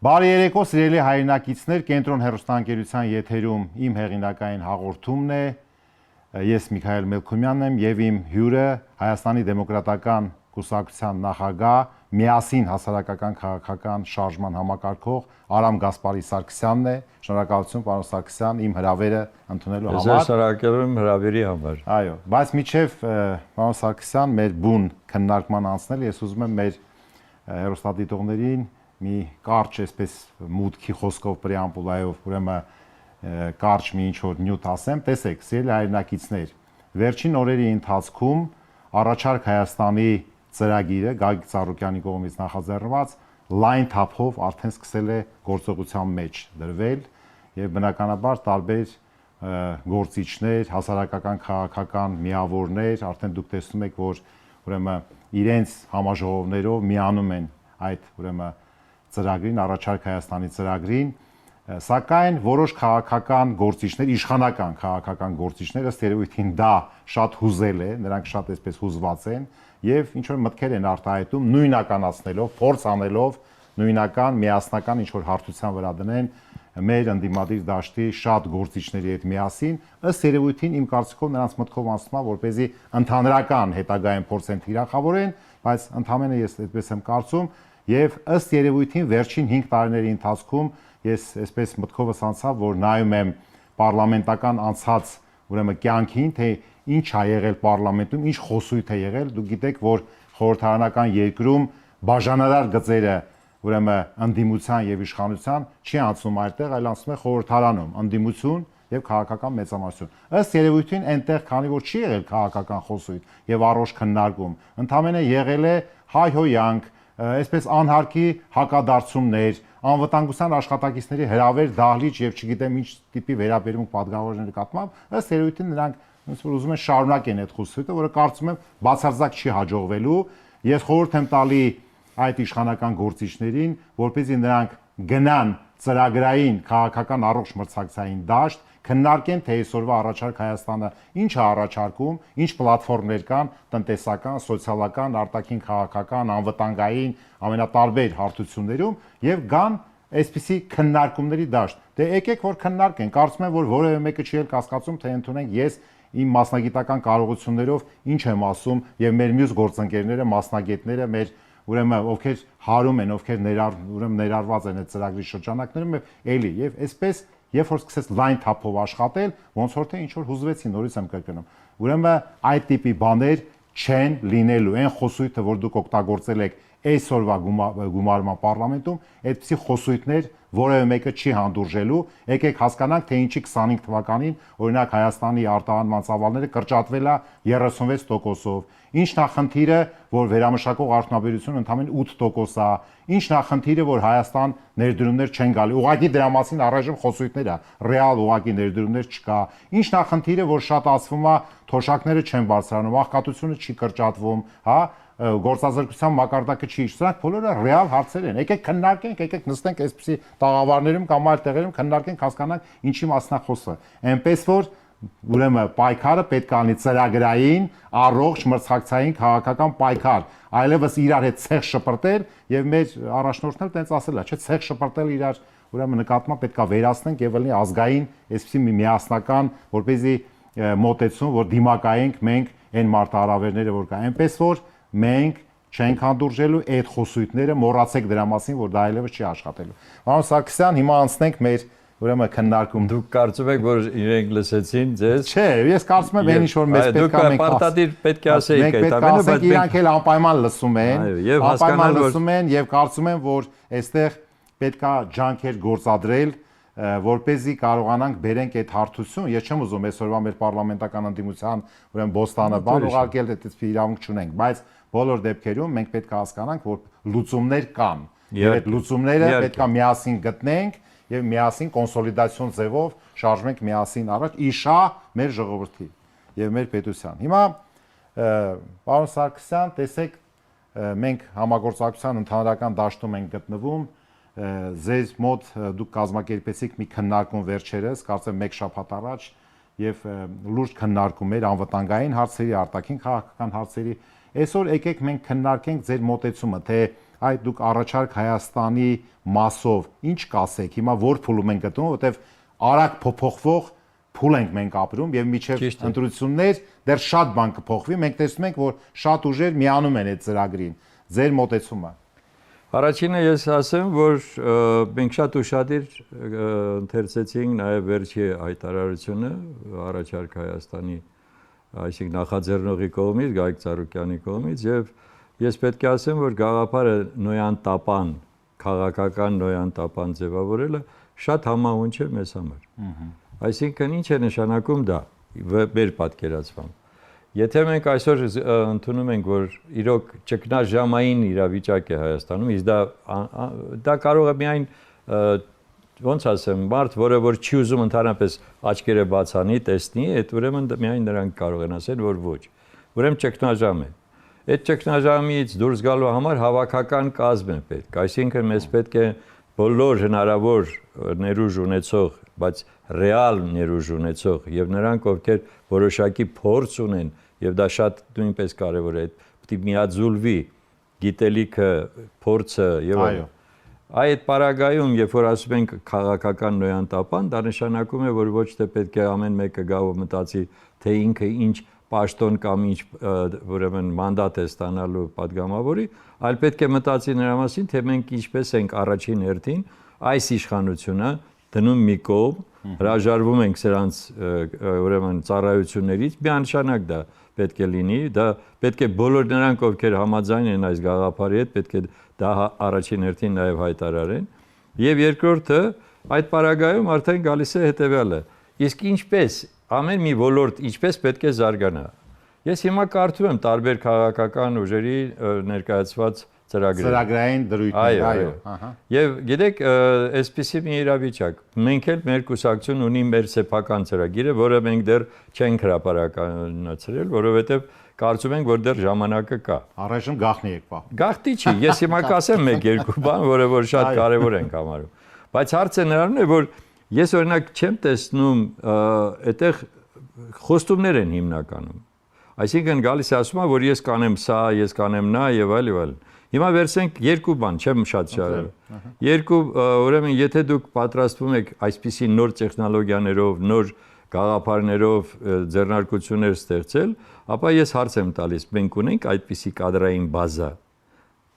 Բարի երեկո, սիրելի հայրենակիցներ, Կենտրոն հեռուստաընկերության եթերում իմ հեղինակային հաղորդումն է։ Ես Միքայել Մելքումյանն եմ եւ իմ հյուրը Հայաստանի դեմոկրատական կուսակցության նախագահ, միասին հասարակական քաղաքական շարժման համակարգող Արամ Գասպարի Սարգսյանն է։ Շնորհակալություն, պարոն Սարգսյան, իմ հրավերը ընդունելու համար։ Ես շնորհակալ եմ հրավերի համար։ Այո, բայց միջև պարոն Սարգսյան, մեր բուն քննարկման անցնել, ես ուզում եմ մեր հեռուստադիտողներին մի կարճ այսպես մուտքի խոսքով պրեամբուլայով ուրեմն կարճ մի ինչ-որ նյութ ասեմ, տեսեք, սիրելի հայրենակիցներ, վերջին օրերի ընթացքում առաջարկ Հայաստանի ծրագիրը Գագիկ Ծառուկյանի կողմից նախաձեռնված լայն թափով արդեն սկսել է գործողության մեջ դրվել եւ բնականաբար տարբեր գործիչներ, հասարակական քաղաքական միավորներ արդեն դուք տեսնում եք, որ ուրեմն իրենց համաժողովներով միանում են այդ ուրեմն ծրագրին, առաջարկ Հայաստանի ծրագրին, սակայն որոշ քաղաքական գործիչներ, իշխանական քաղաքական գործիչներ ըստ երևույթին դա շատ հուզել է, նրանք շատ այսպես հուզված են եւ ինչ որ մտքեր են արտահայտում նույնականացնելով, փորձ անելով նույնական միասնական ինչ որ հարթության վրա դնեն մեր ընդդիմադիր դաշտի շատ գործիչների հետ միասին, ըստ երևույթին իմ կարծիքով նրանց մտքով անցնում է, որպեսզի ընդհանրական հետագայում փորձեն թիրախավորեն, բայց ընդհանրապես ես այդպես եմ կարծում եւ ըստ երևույթին վերջին 5 տարիների ընթացքում ես այսպես մտքովս անցավ, որ նայում եմ պարլամենտական անցած ուրեմն կյանքին, թե ինչ ա եղել պարլամենտում, ինչ խոսույթ է եղել, դուք գիտեք, որ խորհրդարանական երկրում բաժանարար գծերը ուրեմն ընդդիմության եւ իշխանության չի անցնում այդտեղ, այլ անցնում է խորհրդարանում, ընդդիմություն եւ քաղաքական մեծամասնություն։ Ըստ երևույթին այնտեղ, քանի որ չի եղել քաղաքական խոսույթ եւ առողջ քննարկում, ընդհանրապես եղել է հայհոյանք, այսպես անհարկի հակադարձումներ, անվտանգության աշխատակիցների հրավեր դահլիճ եւ չգիտեմ ինչ տիպի վերաբերմունք պատգամավորների նկատմամբ, ըստ երևույթին նրանք ոնց որ ուզում են շարունակեն այդ խոսույթը, որը կարծում եմ բացարձակ չի հաջողվելու։ Ես խորհուրդ եմ տալի այդ իշխանական գործիչներին, որպեսզի նրանք գնան ծրագրային քաղաքական առողջ մրցակցային դաշտ, քննարկեն թե այսօրվա առաջարկ Հայաստանը ինչ է առաջարկում, ինչ պլատֆորմներ կան, տնտեսական, սոցիալական, արտաքին քաղաքական, անվտանգային, ամենատարբեր հարթություններում եւ գան այսպիսի քննարկումների դաշտ։ Դե եկեք որ քննարկենք, կարծում եմ որ որևէ մեկը չի կասկածում, թե ընդունենք ես իմ մասնագիտական կարողություններով ինչ եմ ասում եւ մեր մյուս գործընկերները, մասնագետները, մեր ուրեմն ովքեր հարում են, ովքեր ներառված են այդ ծրագրի շրջանակներում էլի եւ այսպես երբ որ սկսեց լայն թափով աշխատել, ոնց որ թե ինչ որ հուզվեցին, նորից եմ կրկնում։ Ուրեմն այդ տիպի բաներ չեն լինելու, այն խոսույթը, որ դուք օգտագործել եք այսօրվա գումարման պարլամենտում, այդպիսի խոսույթներ որևէ մեկը չի հանդուրժելու, եկեք հասկանանք, թե ինչի 25 թվականին օրինակ Հայաստանի արտահանման ծավալները կրճատվել է 36%-ով։ Ինչն է խնդիրը, որ վերամշակող արդյունաբերությունը ընդամենը 8% է։ Ինչն է խնդիրը, որ Հայաստան ներդրումներ չեն գալի։ Ուղղակի դրա մասին առայժմ խոսույթներ է, ռեալ ուղղակի ներդրումներ չկա։ Ինչն է խնդիրը, որ շատ ասվում է, թոշակները չեն բարձրանում, աղքատությունը չի կրճատվում, հա, գործազրկության մակարդակը չի, սրանք բոլորը ռեալ հարցեր են։ Եկեք քննարկենք, եկեք նստենք այսպիսի տաղավարներում կամ այլ տեղերում քննարկենք, հասկանանք ինչի մասն է խոսքը։ Այնպես որ ուրեմն պայքարը պետք է լինի ծրագրային, առողջ, մրցակցային քաղաքական պայքար, այլևս իրար հետ ցեղ շպրտել եւ մեր առաջնորդները տենց ասել է, չէ, ցեղ շպրտել իրար ուրեմն նկատմամբ պետք է վերացնենք եւ լինի ազգային այսպիսի մի միասնական, որպեսզի մոտեցում, որ դիմակայենք մենք այն մարտահրավերները, որ կա, այնպես որ մենք չենք հանդուրժելու այդ խոսույթները, մոռացեք դրա մասին, որ դա այլևս չի աշխատելու։ Պարոն Սարգսյան, հիմա անցնենք մեր ուրեմն քննարկում։ Դուք կարծում եք, որ իրենք լսեցին ձեզ։ Չէ, ես կարծում եմ այն ինչ որ մեզ պետք է մենք պարտադիր պետք է ասեիք այդ ամենը, բայց իրանք էլ անպայման լսում են, եւ անպայման լսում են եւ կարծում եմ, որ այստեղ պետք է ջանքեր գործադրել, որպեսզի կարողանանք բերենք այդ հարթություն։ Ես չեմ ուզում այսօրվա մեր պարլամենտական ընդդիմության ուրեմն բոստանը բան ուղարկել, այդպես իրավունք չունենք, բայց բոլոր դեպքերում մենք պետք է հասկանանք, որ լուծումներ կան։ Եվ այդ լուծումները պետք է միասին գտնենք եւ միասին կոնսոլիդացիոն ձևով շարժվենք միասին առաջ իշա մեր ժողովրդի եւ մեր պետության։ Հիմա պարոն Սարգսյան, տեսեք, մենք համագործակցության ընդհանրական դաշտում ենք գտնվում, ձեզ մոտ դուք կազմակերպեցիք մի քննարկում վերջերս, կարծեմ 1 շաբաթ առաջ եւ լուրջ քննարկում էր անվտանգային հարցերի, արտաքին քաղաքական հարցերի Այսօր եկեք մենք քննարկենք ձեր մոտեցումը, թե այ դուք առաջարկ Հայաստանի մասով ինչ կասեք, հիմա որ փուլում ենք գտնվում, որտեվ արագ փոփոխվող փուլ ենք մենք ապրում եւ միջև ընտրություններ դեռ շատ բան կփոխվի, մենք տեսնում ենք, որ շատ ուժեր միանում են այդ ծրագրին։ Ձեր մոտեցումը։ Առաջինը ես ասեմ, որ մենք շատ ուշադիր ընթերցեցինք նաև վերջի հայտարարությունը առաջարկ Հայաստանի, այսինքն նախաձեռնողի կողմից, Գայք Ծառուկյանի կողմից, եւ ես պետք է ասեմ, որ գաղափարը նոյան տապան, քաղաքական նոյան տապան ձևավորելը շատ համահունչ է մեզ համար։ Այսինքն ինչ է նշանակում դա մեր պատկերացմամբ։ Եթե մենք այսօր ընդունում ենք, որ իրոք ճգնաժամային իրավիճակ է Հայաստանում, իսկ դա կարող է միայն ոնց ասեմ, մարդ, որը որ չի ուզում ընդհանրապես աչքերը բացանի, տեսնի, այդ ուրեմն միայն նրանք կարող են ասել, որ ոչ։ Ուրեմն ճգնաժամ է։ Այդ ճգնաժամից դուրս գալու համար հավաքական կազմ է պետք։ Այսինքն մեզ պետք է բոլոր հնարավոր ներուժ ունեցող, բայց ռեալ ներուժ ունեցող եւ նրանք, ովքեր որոշակի փորձ ունեն, եւ դա շատ նույնպես կարեւոր է, պետք է միաձուլվի գիտելիքը, փորձը եւ այլն։ Այդ պարագայում, երբ որ ասում ենք քաղաքական նոյան տապան, դա նշանակում է, որ ոչ թե պետք է ամեն մեկը գա ու մտածի, թե ինքը ինչ պաշտոն կամ ինչ ուրեմն մանդատ է ստանալու падգամավորի, այլ պետք է մտածի նրա մասին, թե մենք ինչպես ենք առաջին հերթին այս իշխանությունը դնում մի կողմ, հրաժարվում ենք սրանց ուրեմն ծառայություններից, միանշանակ դա պետք է լինի, դա պետք է բոլոր նրանք, ովքեր համաձայն են այս գաղափարի հետ, պետք է դա առաջին հերթին նաև հայտարարեն, եւ երկրորդը այդ պարագայում արդեն գալիս է հետեւյալը, իսկ ինչպես ամեն մի ոլորտ ինչպես պետք է զարգանա։ Ես հիմա կարդում եմ տարբեր քաղաքական ուժերի ներկայացված ծրագրեր։ Ծրագրային դրույթներ, այո։ Եվ գիտեք, այսպիսի մի իրավիճակ։ Մենք էլ մեր կուսակցություն ունի մեր սեփական ծրագիրը, որը մենք դեռ չենք հրապարակացրել, որովհետև կարծում ենք, որ դեռ ժամանակը կա։ Առայժմ գաղտնի եք պահում։ Գաղտնի չի, ես հիմա կասեմ մեկ-երկու բան, որը որ շատ կարևոր ենք համարում։ Բայց հարցը նրանում է, որ ես օրինակ չեմ տեսնում այդտեղ խոստումներ են հիմնականում։ Այսինքն գալիս է ասում, որ ես կանեմ սա, ես կանեմ նա եւ այլ եւ այլն։ Հիմա վերցենք երկու բան, չեմ շատ շարել։ Երկու, ուրեմն, եթե դուք պատրաստվում եք այսպիսի նոր տեխնոլոգիաներով, նոր գաղափարներով ձեռնարկություններ ստեղծել, ապա ես հարց եմ տալիս, մենք ունենք այդպիսի կադրային բազա։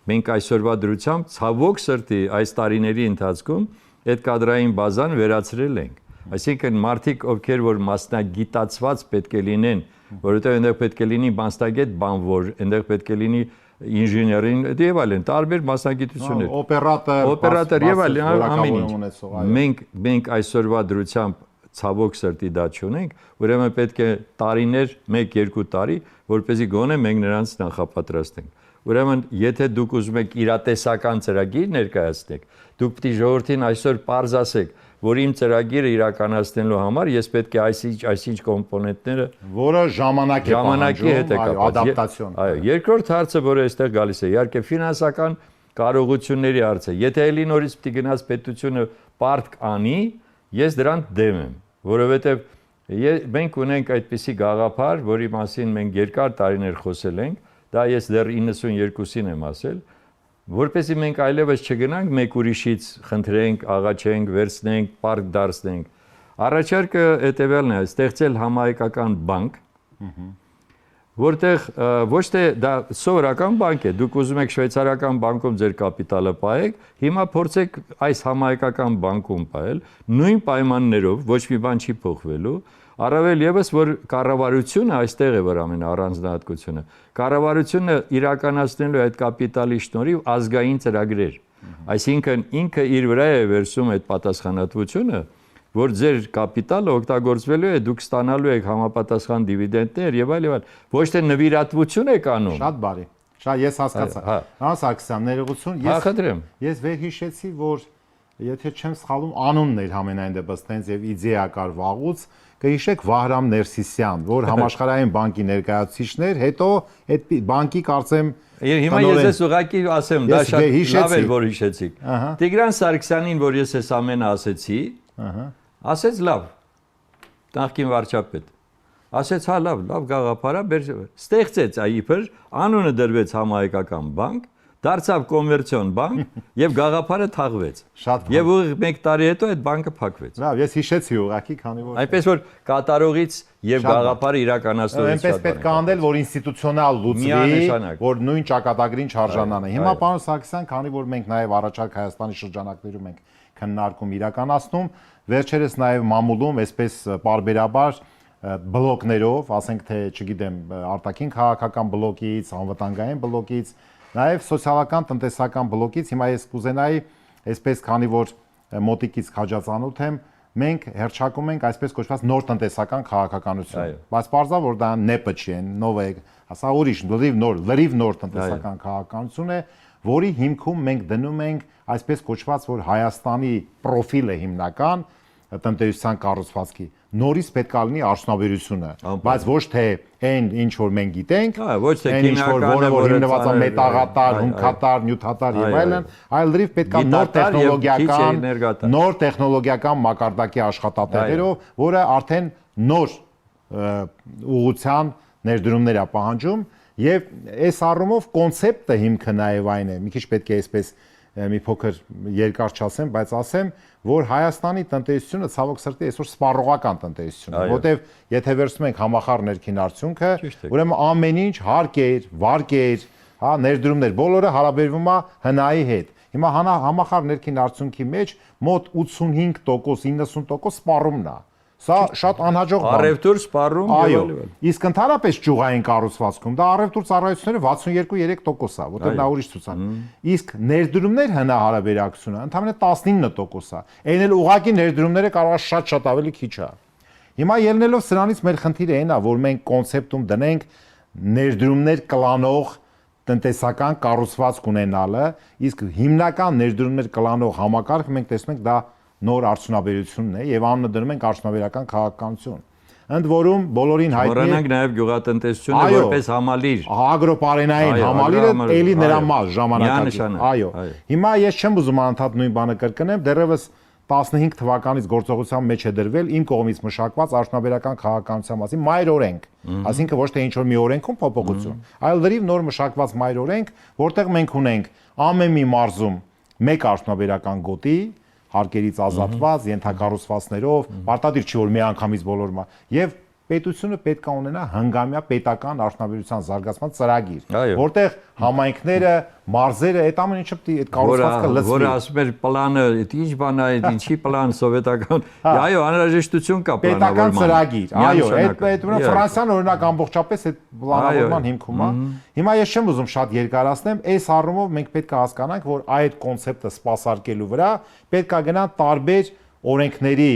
Մենք այսօրվա դրությամբ ցավոք սրտի այս տարիների ընթացքում այդ կադրային բազան վերացրել ենք։ Այսինքն մարդիկ, ովքեր որ մասնագիտացված պետք է լինեն, որովհետև այնտեղ պետք է լինի մասնագետ բանվոր, այնտեղ պետք է լինի ինժեներին եւ այլն, տարբեր մասնագիտություններ, օպերատոր եւ այլն, ամեն ինչ։ Մենք այսօրվա դրությամբ ցավոք սրտի դա չունենք, ուրեմն պետք է տարիներ, 1-2 տարի, որպեսզի գոնե մենք նրանց նախապատրաստենք։ Ուրեմն, եթե դուք ուզում եք իրատեսական ծրագիր ներկայացնեք, դուք պետք է ժողովրդին այսօր պարզ ասեք, որ իմ ծրագիրը իրականացնելու համար ես պետք է այսինչ կոմպոնենտները, որը ժամանակի հետ է կապված, ադապտացիոն։ Այո, երկրորդ հարցը, որը այստեղ գալիս է, իհարկե ֆինանսական կարողությունների հարցը։ Եթե էլի նորից պետք է գնաց պետությունը պարտք անի, ես դրան դեմ եմ, որովհետև մենք ունենք այդպիսի գաղափար, որի մասին մենք երկար տարիներ խոսել ենք, դա ես դեռ 92-ին եմ ասել, որպեսզի մենք այլևս չգնանք մեկ ուրիշից խնդրենք, աղաչենք, վերցնենք, պարկ դարձնենք։ Առաջարկը հետևյալն է, ստեղծել համահայկական բանկ, որտեղ ոչ թե դա սովորական բանկ է, դուք ուզում եք շվեյցարական բանկում ձեր կապիտալը պահեք, հիմա փորձեք այս համահայկական բանկում պահել, նույն պայմաններով, ոչ մի բան չի փոխվելու, առավել եւս որ կառավարությունը այստեղ է որ ամենաառանձնահատկությունը։ Կառավարությունը իրականացնելու այդ կապիտալի շնորհիվ ազգային ծրագրեր։ Այսինքն ինքը իր վրա է վերցում այդ պատասխանատվությունը, որ ձեր կապիտալը օգտագործվելու է, դուք ստանալու եք համապատասխան դիվիդենդներ եւ այլ եւ այլ։ Ոչ թե նվիրատվություն եք անում։ Շատ բարի։ Շատ ես հասկացա։ Հա Սարգսյան, ներողություն, ես վերհիշեցի, որ եթե չեմ սխալվում, անունն էր համենայն դեպս տենց եւ իդեակար վաղուց, կհիշեք Վահրամ Ներսիսյան, որ համաշխարհային բանկի ներկայացուցիչներ, հետո այդ բանկի կարծեմ Հիմա ես ես ուղղակի ասեմ, դա շատ լավ էր որ հիշեցիք։ Տիգրան Սարգսյանին, որ ես այս ամենը ասեցի, ասեց լավ, նախկին վարչապետ, ասեց հա լավ գաղափար է, ստեղծեց այիփր, անունը դրվեց համահայկական բանկ, դարձավ կոմերցիոն բանկ եւ գաղափարը թաղվեց։ Եվ ուղիղ 1 տարի հետո այդ բանկը փակվեց։ Լավ, ես հիշեցի ուղղակի, քանի որ այնպես որ կատարողից եւ գաղափարը իրականացնողից այնպես պետք է անդել, որ ինստիտուցիոնալ լուծվի, որ նույն ճակատագրին չարժանանա։ Հիմա պարոն Սարգսյան, քանի որ մենք նաեւ առաջարկ Հայաստանի շրջանակներում ենք քննարկում իրականացնում, վերջերս նաեւ մամուլում այսպես պարբերաբար բլոկներով, ասենք թե, չգիտեմ, արտաքին քաղաքական բլոկից, անվտանգային բլոկից, նաև սոցիալական տնտեսական բլոկից, հիմա ես կուզենայի, այսպես քանի որ մոտիկից քաջածանոթ եմ, մենք հերթարկում ենք այսպես կոչված նոր տնտեսական քաղաքականություն։ Բայց պարզա որ դա նեպը չի, նովը, ասա ուրիշ, լրիվ նոր տնտեսական քաղաքականություն է, որի հիմքում մենք դնում ենք այսպես կոչված որ Հայաստանի պրոֆիլը հիմնական տնտեսության կառուցվածքի նորից պետք է լինի արդյունաբերությունը, բայց ոչ թե այն ինչ որ մենք գիտենք, ոչ թե որը որ հիմնված է մետաղատար, հումքատար, նյութատար եւ այլն, այլ լրիվ պետք է նոր տեխնոլոգիական մակարդակի աշխատատեղերով, որը արդեն նոր ուղղության ներդրումներ է պահանջում եւ այս առումով կոնցեպտը հիմքը նաեւ այն է, մի քիչ պետք է այսպես մի փոքր երկար չասեմ, բայց ասեմ, որ Հայաստանի տնտեսությունը ցավոք սրտի այսօր սպառողական տնտեսություն է, որտեվ եթե վերցնում ենք համախառ ներքին արդյունքը, ուրեմն ամեն ինչ հարկեր, վարկեր, հա, ներդրումներ, բոլորը հարաբերվում է ՀՆԱ-ի հետ։ Հիմա համախառ ներքին արդյունքի մեջ մոտ 85%, 90% սպառումն է։ Սա շատ անհաջող բան է։ Առևտուր, սպառում եւ այլն։ Իսկ ընդհանրապես ճյուղային կառուցվածքում դա առևտուր ծառայությունները 62-3% է, որտեղ դա ուրիշ ցուցան։ Իսկ ներդրումներ հնա հարաբերակցությունը ընդհանրապես 19% է։ Այն էլ ուղղակի ներդրումները կարող է շատ ավելի քիչ է։ Հիմա ելնելով սրանից մեր խնդիրը այն է, որ մենք կոնցեպտում դնենք ներդրումներ կլանող տնտեսական կառուցվածք ունենալը, իսկ հիմնական ներդրումներ կլանող համակարգը մենք տեսնում ենք դա նոր արդյունաբերությունն է եւ անունը դնում ենք արդյունաբերական քաղաքականություն։ Ընդ որում բոլորին հայտնի է մոռանանք նաեւ գյուղատնտեսությունը որպես համալիր, ագրոպարենային համալիրը էլի նրա մաս ժամանակակից։ Այո։ Հիմա ես չեմ ուզում անդադ նույն բանը կրկնեմ, դեռևս 15 թվականից գործողության մեջ է դրվել իմ կողմից մշակված արդյունաբերական քաղաքականության մասին մայր օրենք, այսինքն ոչ թե ինչ որ մի օրենքում փոփոխություն, այլ լրիվ նոր մշակված մայր օրենք, որտեղ մենք ունենք ամեն մի մարզում մեկ արդյունաբերական գոտի հարկերից ազատված, ենթակառուցվածքներով, պարտադիր չի որ մի անգամից բոլորը, եւ պետությունը պետք է ունենա հնգամյա պետական արդյունաբերության զարգացման ծրագիր, որտեղ համայնքները, մարզերը, այդ ամեն ինչը այդ կառուցվածքը լցվի։ Որը ասում էր պլանը, ինչ բան է, ինչի պլան սովետական։ Այո, անհրաժեշտություն կա պետական ծրագիր։ Այո, այդ Ֆրանսիան օրինակ ամբողջապես այդ պլանավորման հիմքում է։ Հիմա ես չեմ ուզում շատ երկարացնեմ, այս առումով մենք պետք է հասկանանք, որ այդ կոնցեպտը սպասարկելու վրա պետք է գնան տարբեր օրենքների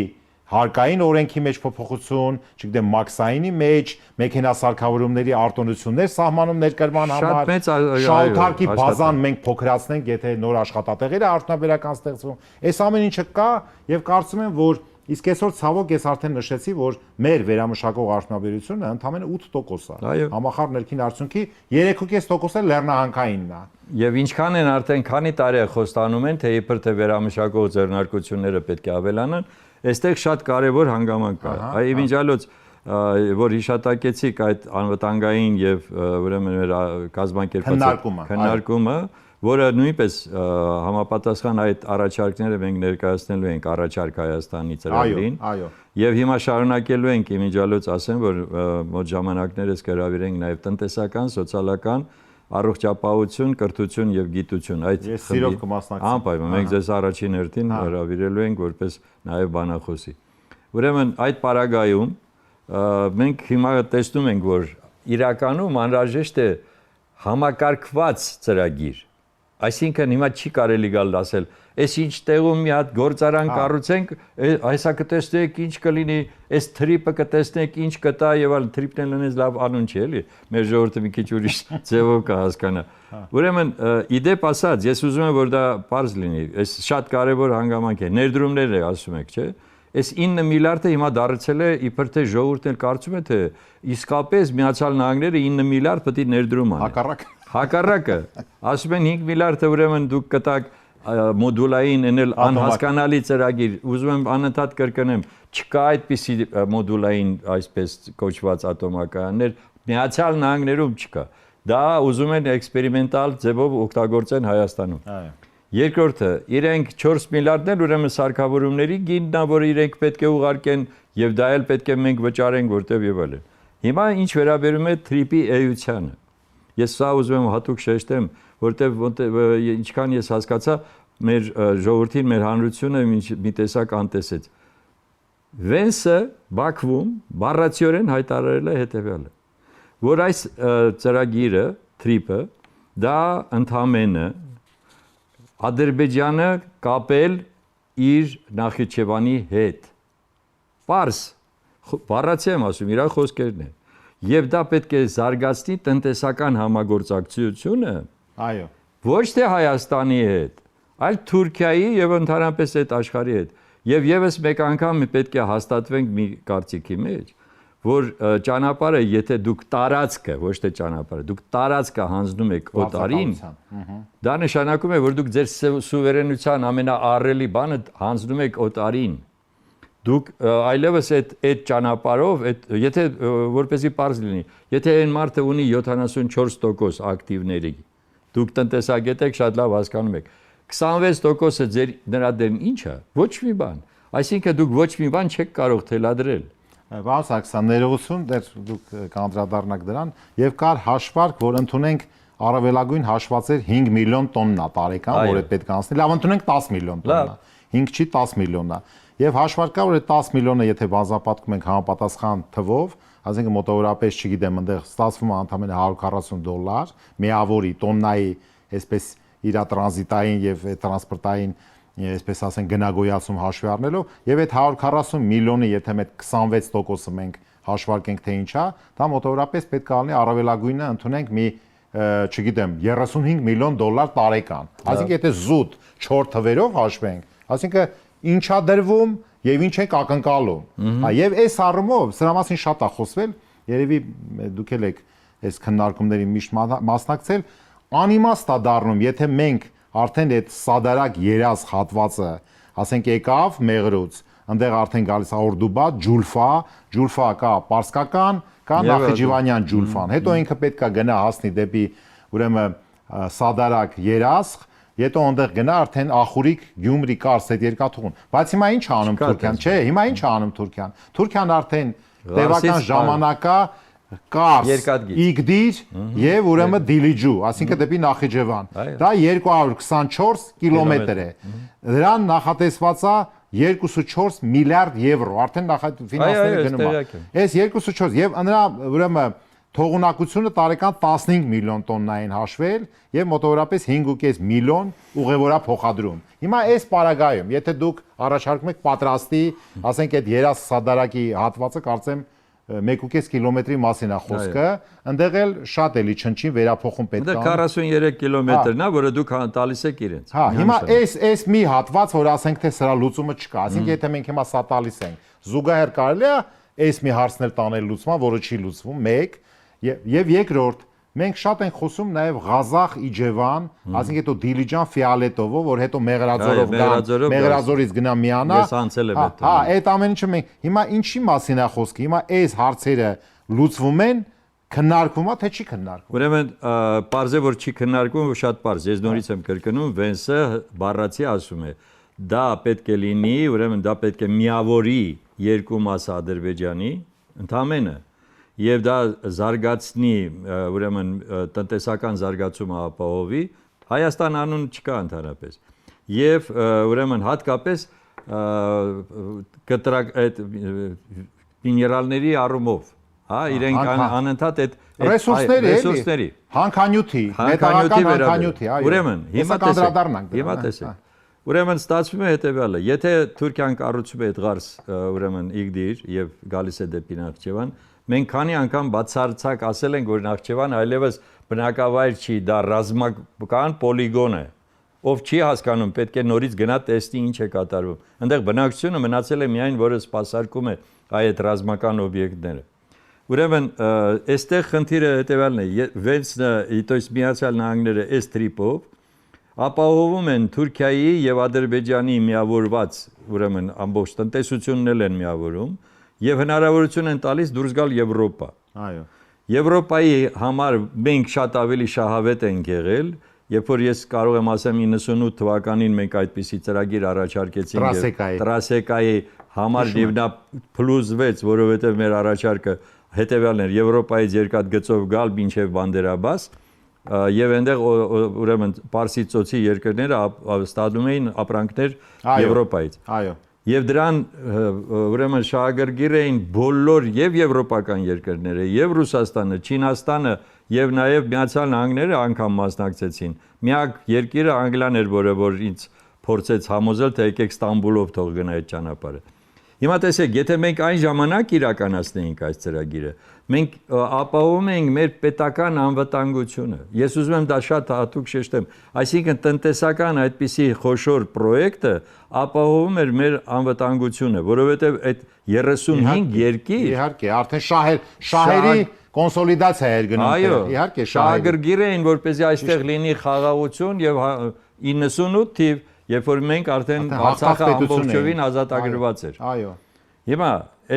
հարկային օրենքի մեջ փոփոխություն, չգիտեմ, մաքսայինի մեջ, մեքենասարքավորումների արտոնություններ սահմանում ներկրման համար, շահութարկի բազան մենք փոքրացնենք, եթե նոր աշխատատեղեր արդյունաբերական ստեղծվում։ Այս ամեն ինչը կա եւ կարծում եմ, որ իսկ այսօր ցավոք ես արդեն նշեցի, որ մեր վերամշակող արդյունաբերությունը ընդամենը 8% է։ Համախառն ներքին արդյունքի 3.5% լեռնահանքայինն է։ Եվ ինչքան են արդեն քանի տարի է խոստանում են, թե իբր թե վերամշակող ձեռնարկությունները պետք է ավելանան, այստեղ շատ կարևոր հանգամանք կա։ Այ իմիջալոց որ հիշատակեցիք այդ անվտանգային եւ ուրեմն մեր կազմակերպած քննարկումը, որը նույնպես համապատասխան այդ առաջարկները մենք ներկայացնելու ենք առաջարկ Հայաստանի ծրագրին։ Եվ հիմա շարունակելու ենք իմիջալոց ասեմ, որ մոտ ժամանակներս կհրավիրենք նաեւ տնտեսական, սոցիալական առողջապահություն, կրթություն եւ գիտություն այդ սիրով կմասնակցեմ։ Անպայման մենք ձեզ առաջին հերթին հրավիրելու ենք որպես նաեւ բանախոսի։ Ուրեմն այդ պարագայում մենք հիմա տեսնում ենք, որ իրականում անհրաժեշտ է համակարգված ծրագիր։ Այսինքն հիմա չի կարելի գալ ասել, այս ինչ տեղում մի հատ գործարան կառուցենք, այսա կտեսնեք ինչ կլինի, այս թրիպը կտեսնեք ինչ կտա եւ այլ թրիպն էլ ունես լավ անուն չի էլի։ Մեր ժողովուրդը մի քիչ ուրիշ ձևով կհասկանա։ Ուրեմն իդեպ ասած, ես ուզում եմ որ դա բարձ լինի, այս շատ կարեւոր հանգամանք է, ներդրումներ է ասում եք, չէ՞։ Այս 9 միլիարդը հիմա դարձել է իբր թե ժողովուրդն էլ կարծում է թե իսկապես Միացյալ Նահանգները 9 միլիարդ պետք է ներդրում անեն։ Հակառակ։ Հակառակը, ասում են 5 միլիարդը ուրեմն դուք կտակ մոդուլային ենել անհասկանալի ծրագիր, ուզում եմ անընդհատ կրկնեմ, չկա այդպիսի մոդուլային այսպես կոչված ատոմակայաններ, Միացյալ Նահանգներում չկա։ Դա ուզում են էքսպերիմենտալ ձևով օգտագործեն Հայաստանում։ Երկրորդը, իրենք 4 միլիարդն էլ ուրեմն սարքավորումների գինն է, որ իրենք պետք է ուղարկեն եւ դա էլ պետք է մենք վճարենք, որտեւ եւ այլն։ Հիմա ինչ վերաբերում է թրիպի էությանը։ Ես սա ուզում եմ հատուկ շեշտեմ, որտեվ ինչքան ես հասկացա, մեր ժողովրդին, մեր հանրությունը մի տեսակ անտեսեց։ Վենսը Բաքվում բառացիորեն հայտարարել է հետևյալը, որ այս ծրագիրը, թրիպը, դա ընդամենը Ադրբեջանը կապել իր Նախիջևանի հետ։ Պարզ, բառացի եմ ասում, իր խոսքերն են։ Եվ դա պետք է զարգացնի տնտեսական համագործակցությունը, այո, ոչ թե Հայաստանի հետ, այլ Թուրքիայի եւ ընդհանրապես այդ աշխարհի հետ։ Եվ եւս մեկ անգամ պետք է հաստատվենք մի կարծիքի մեջ, որ ճանապարհը, եթե դուք տարածքը, ոչ թե ճանապարհը, դուք տարածքը հանձնում եք օտարին, դա նշանակում է, որ դուք ձեր սուվերենության ամենաառելի բանը հանձնում եք օտարին։ Դուք այլևս այդ ճանապարհով, եթե որպեսզի պարզ լինի, եթե այն մարդը ունի 74% ակտիվների, դուք տնտեսագետ եք, շատ լավ հասկանում եք, 26%-ը նրա դեմ ինչ է, ոչ մի բան, այսինքն դուք ոչ մի բան չեք կարող թելադրել։ Պարոն Սարգսյան, ներողություն, դեռ դուք կանդրադառնաք դրան, եւ կար հաշվարկ, որ ընդունենք առավելագույն հաշվածեր 5 միլիոն տոննա տարեկան, որ այդ պետք է անցնի, լավ ընդունենք 10 միլիոն տոննա, 5 չի 10 միլիոննա։ Եվ հաշվարկա, որ այդ 10 միլիոնը եթե բազմապատկում ենք համապատասխան թվով, այսինքն մոտավորապես, չգիտեմ, այնտեղ ստացվում է ընդամենը $140 միավորի տոննայի, այսպես իր տրանզիտային եւ տրանսպորտային, այսպես ասենք, գնագոյացում հաշվի առնելով, եւ այդ 140 միլիոնը եթե մենք 26%-ը մենք հաշվարկենք թե ինչա, դա մոտավորապես պետք է լինի առավելագույնը ընդունենք մի, չգիտեմ, $35 միլիոն տարեկան։ Այսինքն եթե զուտ 4 թվերով հաշվենք, այսինքն ինչա դրվում եւ ինչ եք ակնկալում։ Եվ այս առումով սրա մասին շատ է խոսվել, երևի դուք եք այս քննարկումների միշտ մասնակցել, անիմաստ է դառնում, եթե մենք արդեն այդ սադարակ երազ հատվածը, ասենք եկավ Մեղրուց, այնտեղ արդեն գալիս է Օրդուբա, Ջուլֆա կա պարսկական, կա Նախիջևանյան Ջուլֆան։ Հետո ինքը պետք է գնա հասնի դեպի ուրեմն սադարակ երազ, Եթե այնտեղ գնա արդեն Ախուրիկ, Գյումրի, Կարս այդ երկաթուղուն։ Բայց հիմա ինչ անում Թուրքիան, չէ, հիմա ինչ անում Թուրքիան։ Թուրքիան արդեն տևական ժամանակա Կարս, Իգդիր եւ ուրեմն Դիլիջու, այսինքն դեպի Նախիջևան։ Դա 224 կիլոմետր է։ Դրան նախատեսված է 2.4 միլիարդ եվրո, արդեն ֆինանսները գնում է։ Այս 2.4 եւ նրա ուրեմն թողունակությունը տարեկան 15 միլիոն տոննային հաշվել եւ մոտավորապես 5.5 միլիոն ուղևորա փոխադրում։ Հիմա այս պարագայում, եթե դուք առաջարկում եք պատրաստի, ասենք այդ երաս սադարակի հատվածը կարծեմ 1.5 կիլոմետրի մասին է խոսքը, այնտեղ էլ շատ էլի չնչին վերափոխում պետք է։ Դա 43 կիլոմետրն է, որը դուք տալիս եք իրենց։ Հա, հիմա այս մի հատված, որ ասենք թե սրա լուծումը չկա, ասենք եթե մենք հիմա սա տալիս ենք, զուգահեռ կարելի է այս մի հարցներ տանել լուծման, որը չի լուծվում, մեկ Եվ երկրորդ, մենք շատ ենք խոսում նաև Ղազախ, Իջևան, ասենք հետո Դիլիջան, Ֆիալետովով, որ հետո Մեղրաձորով գան, Մեղրաձորից գնա միանա։ Ես անցել եմ այդ։ Հա, այդ ամեն ինչը մենք հիմա ինչի մասին է խոսքը։ Հիմա այս հարցերը լուծվում են, քննարկվում է, թե չի քննարկվում։ Ուրեմն, պարզ է, որ չի քննարկվում, շատ պարզ։ Ես նորից եմ կրկնում, Վենսը բառացի ասում է, դա պետք է լինի, ուրեմն դա պետք է միավորի երկու մասը Ադրբեջանի, ընդամենը Եվ դա զարգացնի, ուրեմն տնտեսական զարգացումը ապահովի, Հայաստան անուն չկա ընդհանրապես։ Եվ ուրեմն հատկապես այդ միներալների առումով, հա, իրենք անընդհատ այդ ռեսուրսների, հանքանյութի, մետաղական հանքանյութի, այո։ Ուրեմն, հիմա տեսեք։ Ուրեմն ստացվում է հետևյալը, եթե Թուրքիան կառուցում է այդ ղարս, ուրեմն Իգդիր եւ գալիս է դեպի Նախիջևան, մենք քանի անգամ բացարձակ ասել ենք, որ Նախիջևան այլևս բնակավայր չի, դա ռազմական պոլիգոն է։ Ով չի հասկանում, պետք է նորից գնա տեսնի ինչ է կատարվում։ Այնտեղ բնակչությունը մնացել է միայն, որը սպասարկում է այդ ռազմական օբյեկտները։ Ուրեմն, այստեղ խնդիրը հետևյալն է, Վենսը, то есть Միացյալ Նահանգները այս տրիպով ապահովում են Թուրքիայի եւ Ադրբեջանի միավորված, ուրեմն ամբողջ տնտեսությունն են միավորում եւ հնարավորություն են տալիս դուրս գալ Եվրոպա։ Այո։ Եվրոպայի համար մենք շատ ավելի շահավետ ենք եղել, երբ որ ես կարող եմ ասեմ 98 թվականին մենք այդպիսի ծրագիր առաջարկեցինք Տրասեկայի համար եւ նա փլուզվեց, որովհետեւ մեր առաջարկը հետեւյալն էր Եվրոպայից երկաթգծով գալ մինչեւ Բանդերաբաս եւ այնտեղ ուրեմն Պարսից ծոցի երկրները ստանում էին ապրանքներ Եվրոպայից։ Այո։ Եվ դրան ուրեմն շահագրգիռ էին բոլոր եւ եվրոպական երկրները, եւ Ռուսաստանը, Չինաստանը եւ նաեւ Միացյալ Նահանգները անգամ մասնակցեցին։ Միակ երկիրը Անգլիան էր, որ ինձ փորձեց համոզել, թե եկեք Ստամբուլով թող գնա այդ ճանապարհը։ Հիմա տեսեք, եթե մենք այն ժամանակ իրականացնեինք այս ծրագիրը, մենք ապահովում ենք մեր պետական անվտանգությունը։ Ես ուզում եմ դա շատ հատուկ շեշտեմ, այսինքն տնտեսական այդպիսի խոշոր պրոյեկտը ապահովում էր մեր անվտանգությունը, որովհետև այդ 35 երկիր իհարկե արդեն շահերի կոնսոլիդացիա էր գնում։ Այո, իհարկե շահագրգիռ էին, որպեսզի այստեղ լինի խաղաղություն եւ 98 թիվ Երբ որ մենք արդեն Արցախը ամբողջովին ազատագրված էր։ Այո։ Հիմա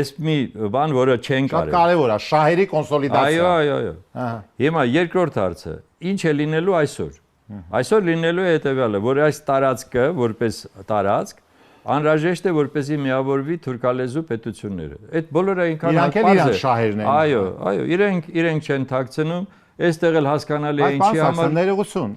այս մի բան, որը չեն կարել։ Շատ կարևոր է, շահերի կոնսոլիդացիա։ Այո։ Հիմա երկրորդ հարցը, ինչ է լինելու այսօր։ Այսօր լինելու է հետևյալը, որ այս տարածքը, որպես տարածք, անհրաժեշտ է, որպեսզի միավորվի թուրքալեզու պետությունները։ Այդ բոլորը այնքան իրանք շահերն են։ Այո, իրենք չեն թաքցնում, այստեղ էլ հասկանալի է ինչի համար։ Ներողություն,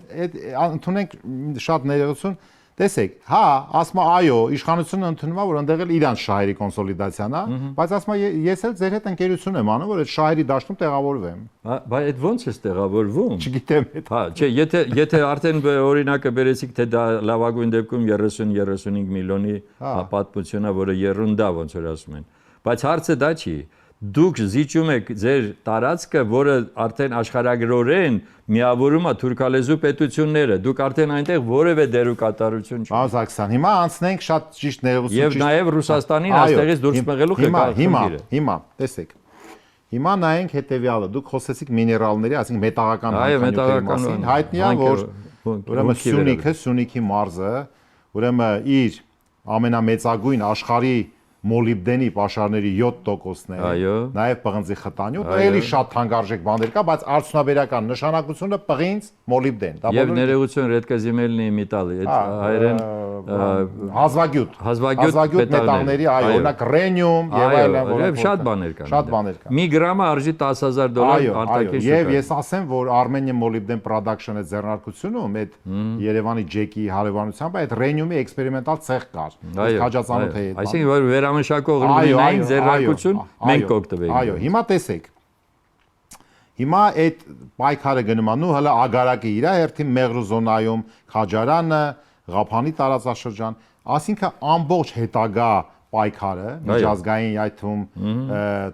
ընդունենք շատ ներողություն։ Տեսեք, հա, ասում այո, իշխանությունը ընդունում է, որ ընդեղ էլ իրանց շահերի կոնսոլիդացիան է, բայց ասում ես էլ ձեր հետ ընկերություն եմ անում, որ այդ շահերի դաշտում տեղավորվեմ։ Բայց այդ ո՞նց է տեղավորվում։ Չգիտեմ։ Հա, չէ, եթե արդեն օրինակը բերեցիք, թե դա լավագույն դեպքում 30-35 միլիոնի պատմություն է, որը երունդա ոնց որ ասում են։ Բայց հարցը դա չի։ Դուք զիջում եք ձեր տարածքը, որը արդեն աշխարհագրորեն միավորում է թուրքալեզու պետությունները։ Դուք արդեն այնտեղ որևէ դեր ու կատարություն չունեք։ Պարոն Սարգսյան, հիմա անցնենք շատ ճիշտ ներողություն։ Եւ նաեւ Ռուսաստանին այստեղից դուրս մղելու խնդիրը։ Հիմա, տեսեք։ Հիմա նայենք հետեւյալը։ Դուք խոսեցիք միներալների, այսինքն մետաղական հանքանյութերի մասին։ Հայտնի է, որ ուրեմն Սյունիքի մարզը, ուրեմն իր ամենամեծագույն աշխարհի մոլիբդենի պաշարների 7%-ն է, նաև պղնձի խտանյութ, էլի շատ թանկարժեք բաներ կա, բայց արդյունաբերական նշանակությունը պղինձ, մոլիբդեն։ Եվ ներողություն ռեդկազիմելնի մետալի, հայերեն հազվագյուտ մետալների, այո, օրինակ ռենիում եւ այլն, որոնք շատ բաներ կան։ Շատ բաներ կան։ Մի գրամը արժի $10,000 արտաքին շուկա։ Եվ ես ասեմ, որ Armenian Molybden Production-ը ձեռնարկությունում այդ Երևանի ջեկի հարևանությամբ այդ ռենիումի էքսպերիմենտալ ցեղ կար։ Քաջածանոթ է։ Այսինքն որ վերամշակող լինեին ձեռնարկություն մենք կօգտվեինք։ Այո, հիմա տեսեք։ Հիմա այդ պայքարը գնում է նու հələ ագարակի իր հերթին Մեղրու զոնայում Խաջարանը, Ղափանի տարածաշրջան, ասինքն ամբողջ հետագա պայքարը միջազգային այդ թվում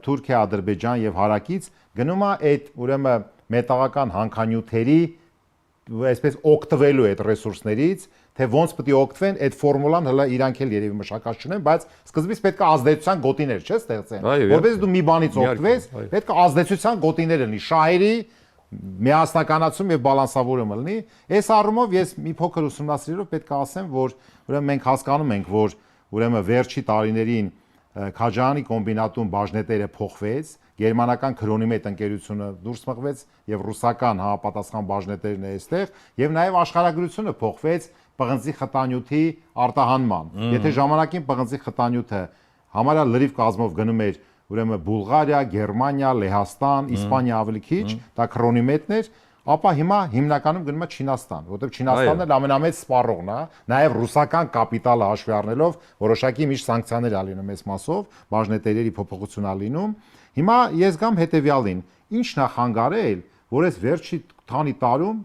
Թուրքիա, Ադրբեջան եւ հարակից գնում է այդ ուրեմն մետաղական հանքանյութերի այսպես օգտվելու այդ ռեսուրսներից, թե ոնց պետք է օգտվեն, այդ ֆորմուլան հələ իրանք էլ երևի մշակած չունեն, բայց սկզբից պետք է ազդեցության գոտիներ չէ ստեղծեն, որովհետեւ դու մի բանից օգտվես, պետք է ազդեցության գոտիներ լինի, շահերի միասնականացում եւ բալանսավորումը լինի։ Այս առումով ես մի փոքր ուսումնասիրելով պետք է ասեմ, որ ուրեմն մենք հասկանում ենք, որ ուրեմն վերջի տարիներին Քաջարանի կոմբինատում բաժնետերը փոխվեց, գերմանական քրոնիմետ ընկերությունը դուրս մղվեց եւ ռուսական համապատասխան բաժնետերն է այստեղ եւ նաեւ աշխարհագրությունը փոխվեց պղնձի խտանյութի արտահանման։ Եթե ժամանակին պղնձի խտանյութը համարյա լրիվ կազմով գնում էր ուրեմն Բուլղարիա, Գերմանիա, Լեհաստան, Իսպանիա ավելի քիչ, դա քրոնիմետն էր, ապա հիմա հիմնականում գնում է Չինաստան, որովհետև Չինաստանն էլ ամենամեծ սպառողն է, նաև ռուսական կապիտալը հաշվի առնելով որոշակի միշտ սանկցիաներ ա լինում այս մասով, բաժնետերերի փոփոխություն ա լինում։ Հիմա ես գամ հետեւյալին, ինչն է խանգարել, որ այս վերջի քանի տարում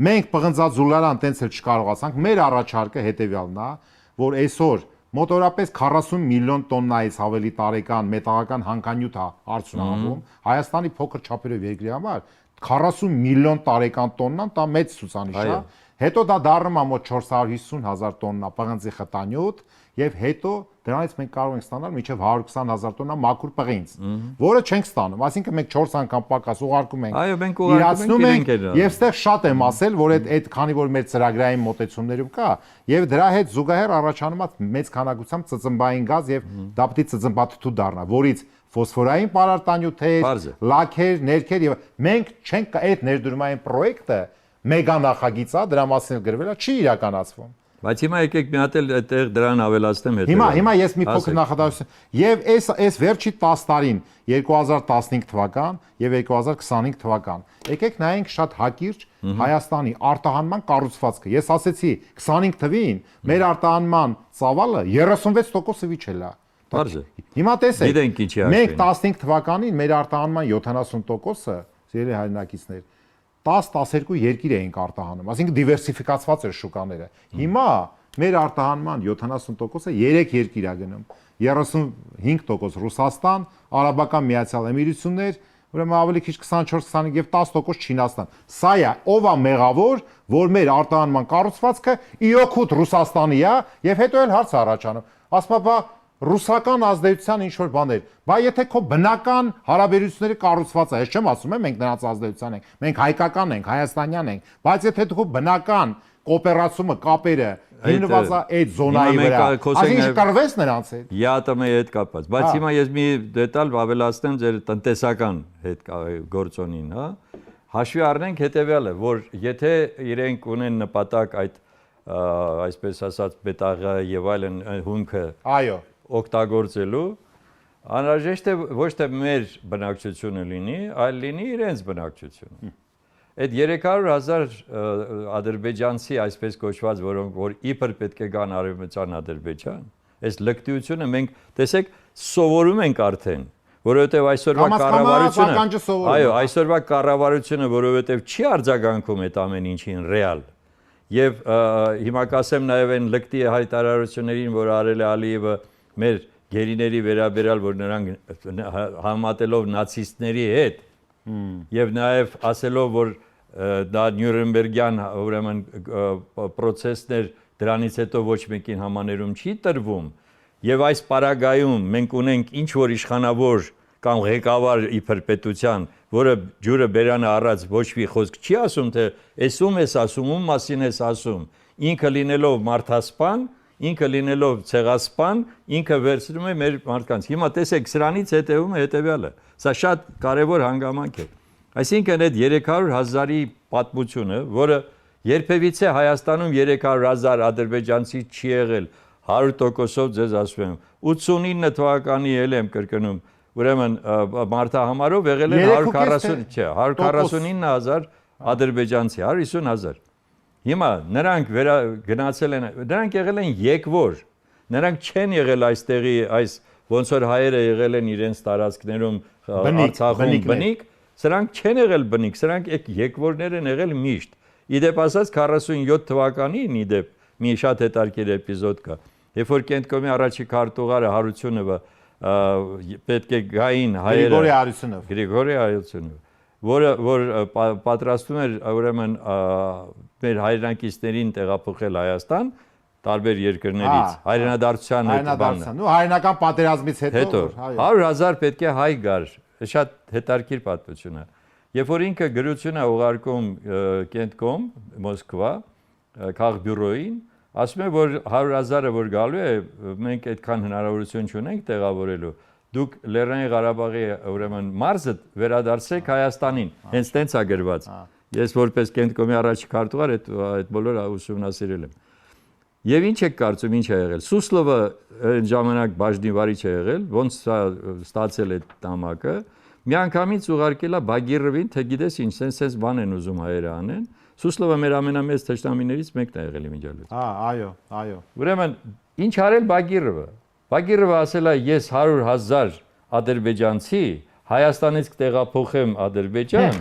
մենք պղնձաձուլարան տենց էլ չկարողացանք, մեր առաջարկը հետեւյալն է, որ այսօր մոտորապես 40 միլիոն տոննայից ավելի տարեկան մետաղական հանքանյութ է արդյունահանվում, Հայաստանի փոքր չափերով երկրի համար 40 միլիոն տարեկան տոննան դա մեծ ցուցանիշ է։ հետո դա դառնում է մոտ 450,000 տոննա պղնձի խտանյութ եւ հետո դրանից մենք կարող ենք ստանալ մինչեւ 120,000 տոննա մաքուր պղինձ, որը չենք ստանում, այսինքն մենք 4 անգամ պակաս ուղարկում ենք։ Այո, մենք ուղարկում ենք եւ այստեղ շատ եմ ասել, որ այդ քանի որ մեր ծրագրային մոտեցումներում կա եւ դրա հետ զուգահեռ առաջանում է մեծ քանակությամբ ծծմբային գազ եւ դա պետք է ծծմբաթթու դառնա, որից ֆոսֆորային պարարտանյութեր, լաքեր, ներքեր եւ մենք չենք այդ ներդրումային պրոյեկտը մեգա նախագիծ է, դրա մասին գրվել է, չի իրականացվում։ Բայց հիմա եկեք մի հատ էլ այդտեղ դրան ավելացնեմ հետո։ Հիմա ես մի փոքր նախադասություն եւ այս վերջի 10 տարին 2015 թվական եւ 2025 թվական եկեք նայենք շատ հակիրճ Հայաստանի արտահանման կառուցվածքը։ Ես ասեցի 25 թվին մեր արտահանման ծավալը 36%-ը վիճել է։ Բարձր։ Հիմա տեսեք, մենք 15 15 թվականին մեր արտահանման 70%-ը, ծերե հայրենակիցներ, 10-12 երկիր էինք արտահանում, այսինքն դիվերսիֆիկացված էր շուկաները։ Հիմա մեր արտահանման 70%-ը 3 երկիր է գնում, 35% Ռուսաստան, Արաբական Միացյալ Էմիրություններ, ուրեմն ավելի քիչ 24-25 եւ 10% Չինաստան։ Սա է, ով է մեղավոր, որ մեր արտահանման կառուցվածքը իօքուտ Ռուսաստանի է եւ հետո էլ հարց առաջանում։ Ասում բա ռուսական ազդեցության ինչ որ բաներ, բա եթե քո բնական հարաբերությունների կառուցված է, ես չեմ ասում եմ մենք նրանց ազդեցության ենք, մենք հայկական ենք, հայաստանյան ենք, բայց եթե քո բնական կոոպերացումը, կապերը հիմնված է այդ զոնայի վրա, այսինքն կռվես նրանց հետ։ ԵԱՏՄ-ի հետ կապված, բայց հիմա ես մի դետալ ավելացնեմ ձեր տնտեսական հետ գործոնին, հա։ Հաշվի առնենք հետեւյալը, որ եթե իրենք ունեն նպատակ այդ այսպես ասած բետաղը եւ այլն հումքը, այո, օգտագործելու, անհրաժեշտ է ոչ թե մեր բնակչությունը լինի, այլ լինի իրենց բնակչությունը։ Այդ 300,000 ադրբեջանցի այսպես կոչված, որոնք որ իբր պետք է գան արևմտյան Ադրբեջան, այս լկտիությունը մենք տեսեք սովորում ենք արդեն, որովհետև այսօրվա կառավարությունը, այո, այսօրվա կառավարությունը, որովհետև չի արձագանքում այդ ամեն ինչին ռեալ։ Եվ հիմա կասեմ նաև այն լկտի հայտարարություններին, որ արել է Ալիևը մեր գերիների վերաբերյալ, որ նրանք համատելով նացիստների հետ եւ նաեւ ասելով, որ դա Նյուրնբերգյան ուրեմն process-ներ դրանից հետո ոչ մեկին համաներում չի տրվում եւ այս պարագայում մենք ունենք ինչ որ իշխանավոր կամ ղեկավար իբր պետության, որը ջուրը բերանը առած ոչ մի խոսք չի ասում, թե էսում ես ասում, ում մասին ես ասում, ինքը լինելով մարդասպան, ինքը լինելով ցեղասպան, ինքը վերցնում է մեր մարդկանց։ Հիմա տեսեք, սրանից հետևում է հետևյալը։ Սա շատ կարևոր հանգամանք է։ Այսինքն այդ 300,000-ի պատմությունը, որը երբևիցե Հայաստանում 300,000 ադրբեջանցի չի եղել, 100%-ով ձեզ ասում եմ, 89 թվականի էլ եմ կրկնում, ուրեմն մարտահամարով եղել են 149,000 ադրբեջանցի, 150,000։ Հիմա նրանք գնացել են, նրանք եղել են եկվոր, նրանք չեն եղել այստեղի այս ոնց որ հայերը եղել են իրենց տարածքներում Արցախում բնիկ, սրանք չեն եղել բնիկ, սրանք եկվորներ են եղել միշտ։ Իդեպ ասած 47 թվականին իդեպ մի շատ հետաքրքիր էպիզոդ կա, երբ որ Կենտկոմի առաջի քարտուղարը Հարությունովը պետք է գային հայերը Գրիգորի Հարությունովը, որ պատրաստում էր ուրեմն մեր հայրենակիցներին տեղափոխել Հայաստան տարբեր երկրներից հայրենադարձության հետ բանը։ Ու հայրենական պատերազմից հետո 100,000 պետք է հայ գար, շատ հետաքրքիր պատմություն է։ Երբ որ ինքը գրություն է ուղարկում Կենտկոմ, Մոսկվա, քաղբյուրոյին, ասում է, որ 100,000-ը որ գալու է, մենք այդքան հնարավորություն չունենք տեղավորելու։ Դուք Լեռնային Ղարաբաղի ուրեմն մարզը վերադարձեք Հայաստանին, հենց տենց է գրված։ Ես որպես Կենտկոմի առաջի քարտուղար այդ բոլորը ուսումնասիրել եմ։ Եվ ինչ եք կարծում, ինչ է եղել։ Սուսլովը այն ժամանակ բաժնիվարիչ է եղել, ոնց ստացել է նամակը, միանգամից ուղարկել է Բագիրովին, թե գիտես ինչ, sense բան են ուզում հայերը անեն։ Սուսլովը մեր ամենամեծ թշնամիներից մեկն է եղել իմիջիալից։ Այո։ Ուրեմն ինչ արել Բագիրովը։ Բագիրովը ասել է ես 100,000 ադրբեջանցի Հայաստանից կտեղափոխեմ Ադրբեջան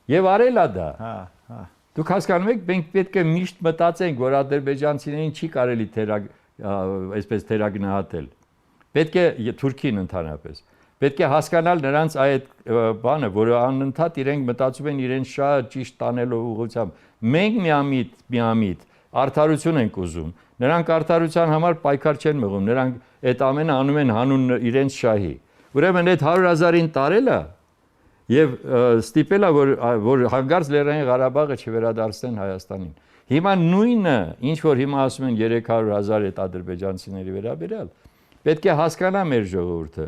եւ արել է դա։ Դուք հասկանում եք, մենք պետք է միշտ մտածենք, որ ադրբեջանցիներին չի կարելի այսպես թերագնահատել։ Պետք է Թուրքին ընդհանրապես։ Պետք է հասկանալ նրանց այդ բանը, որը անընդհատ իրենք մտածում են իրենց շատ ճիշտ տանելով ուղղությամբ։ Մենք միամիտ արդարություն ենք ուզում։ Նրանք արդարության համար պայքար չեն մղում, նրանք այդ ամենը անում են հանուն իրենց շահի։ Ուրեմն այդ 100,000-ին տարելը եւ ստիպելա որ հանգարց Լեռնային Ղարաբաղը չվերադարձնեն Հայաստանին։ Հիմա նույնը, ինչ որ հիմա ասում են 300,000 այդ ադրբեջանցիների վերաբերյալ, պետք է հասկանա մեր ժողովուրդը,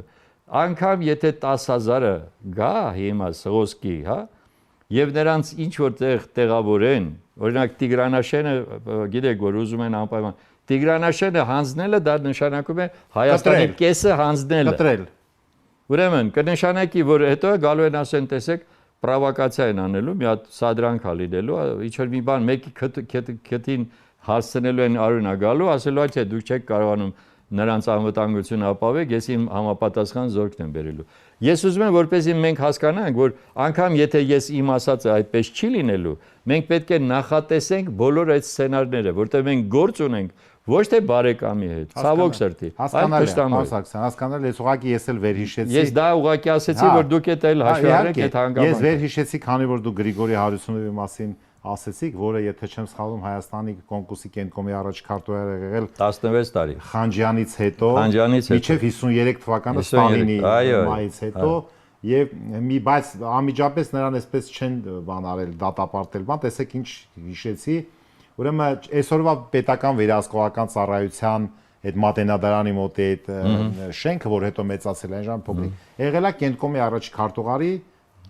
անգամ եթե 10,000-ը գա հիմա սղոսկի, հա, եւ նրանց ինչ որ տեղավորեն, օրինակ Տիգրանաշենը, գիտեք որ ուզում են անպայման, Տիգրանաշենը հանձնելը դա նշանակում է Հայաստանի կեսը հանձնելը։ Կտրել։ Ուրեմն կնշանակի, որ հետո գալու են ասեն, տեսեք, պրովոկացիա են անելու, մի հատ սադրանք ա լինելու, ինչ որ մի բան մեկի քթին հասցնելու են արունա գալու, ասելու չէ, դուք չեք կարողանում նրանց անվտանգությունը ապավեք, ես իմ համապատասխան զորքն եմ բերելու։ Ես ուզում եմ, որպեսզի մենք հասկանանք, որ անգամ եթե ես իմ ասածը այդպես չի լինելու, մենք պետք է նախատեսենք բոլոր այդ սցենարները, որտեղ մենք գործ ունենք ոչ թե բարեկամի հետ, ցավոք սրտի, այլ հասկանալ, ես ուղղակի ես էլ վերհիշեցի։ Ես դա ուղղակի ասեցի, որ դուք էլ հաշվի առեք այդ հանգամանքը։ Ես վերհիշեցի, քանի որ դու Գրիգորի Հարությունովի մասին ասեցիք, որը եթե չեմ սխալվում Հայաստանի կոնկուրսի կենտրոնի առաջ քարտուղար եղել 16 տարի։ Խանջյանից հետո, մինչև 53 թվականը Ստալինի մայից հետո եւ բայց անմիջապես նրան այսպես չեն բան արել, դատապարտել, բան, տեսեք ինչ հիշեցի։ Ուրեմն այսօրվա պետական վերահսկողական ծառայության այդ մատենադարանի մոտ այդ շենքը, որ հետո մեծացել է այն ժամ փոքրիկ, եղել է կենտրոնի առաջ քարտուղարի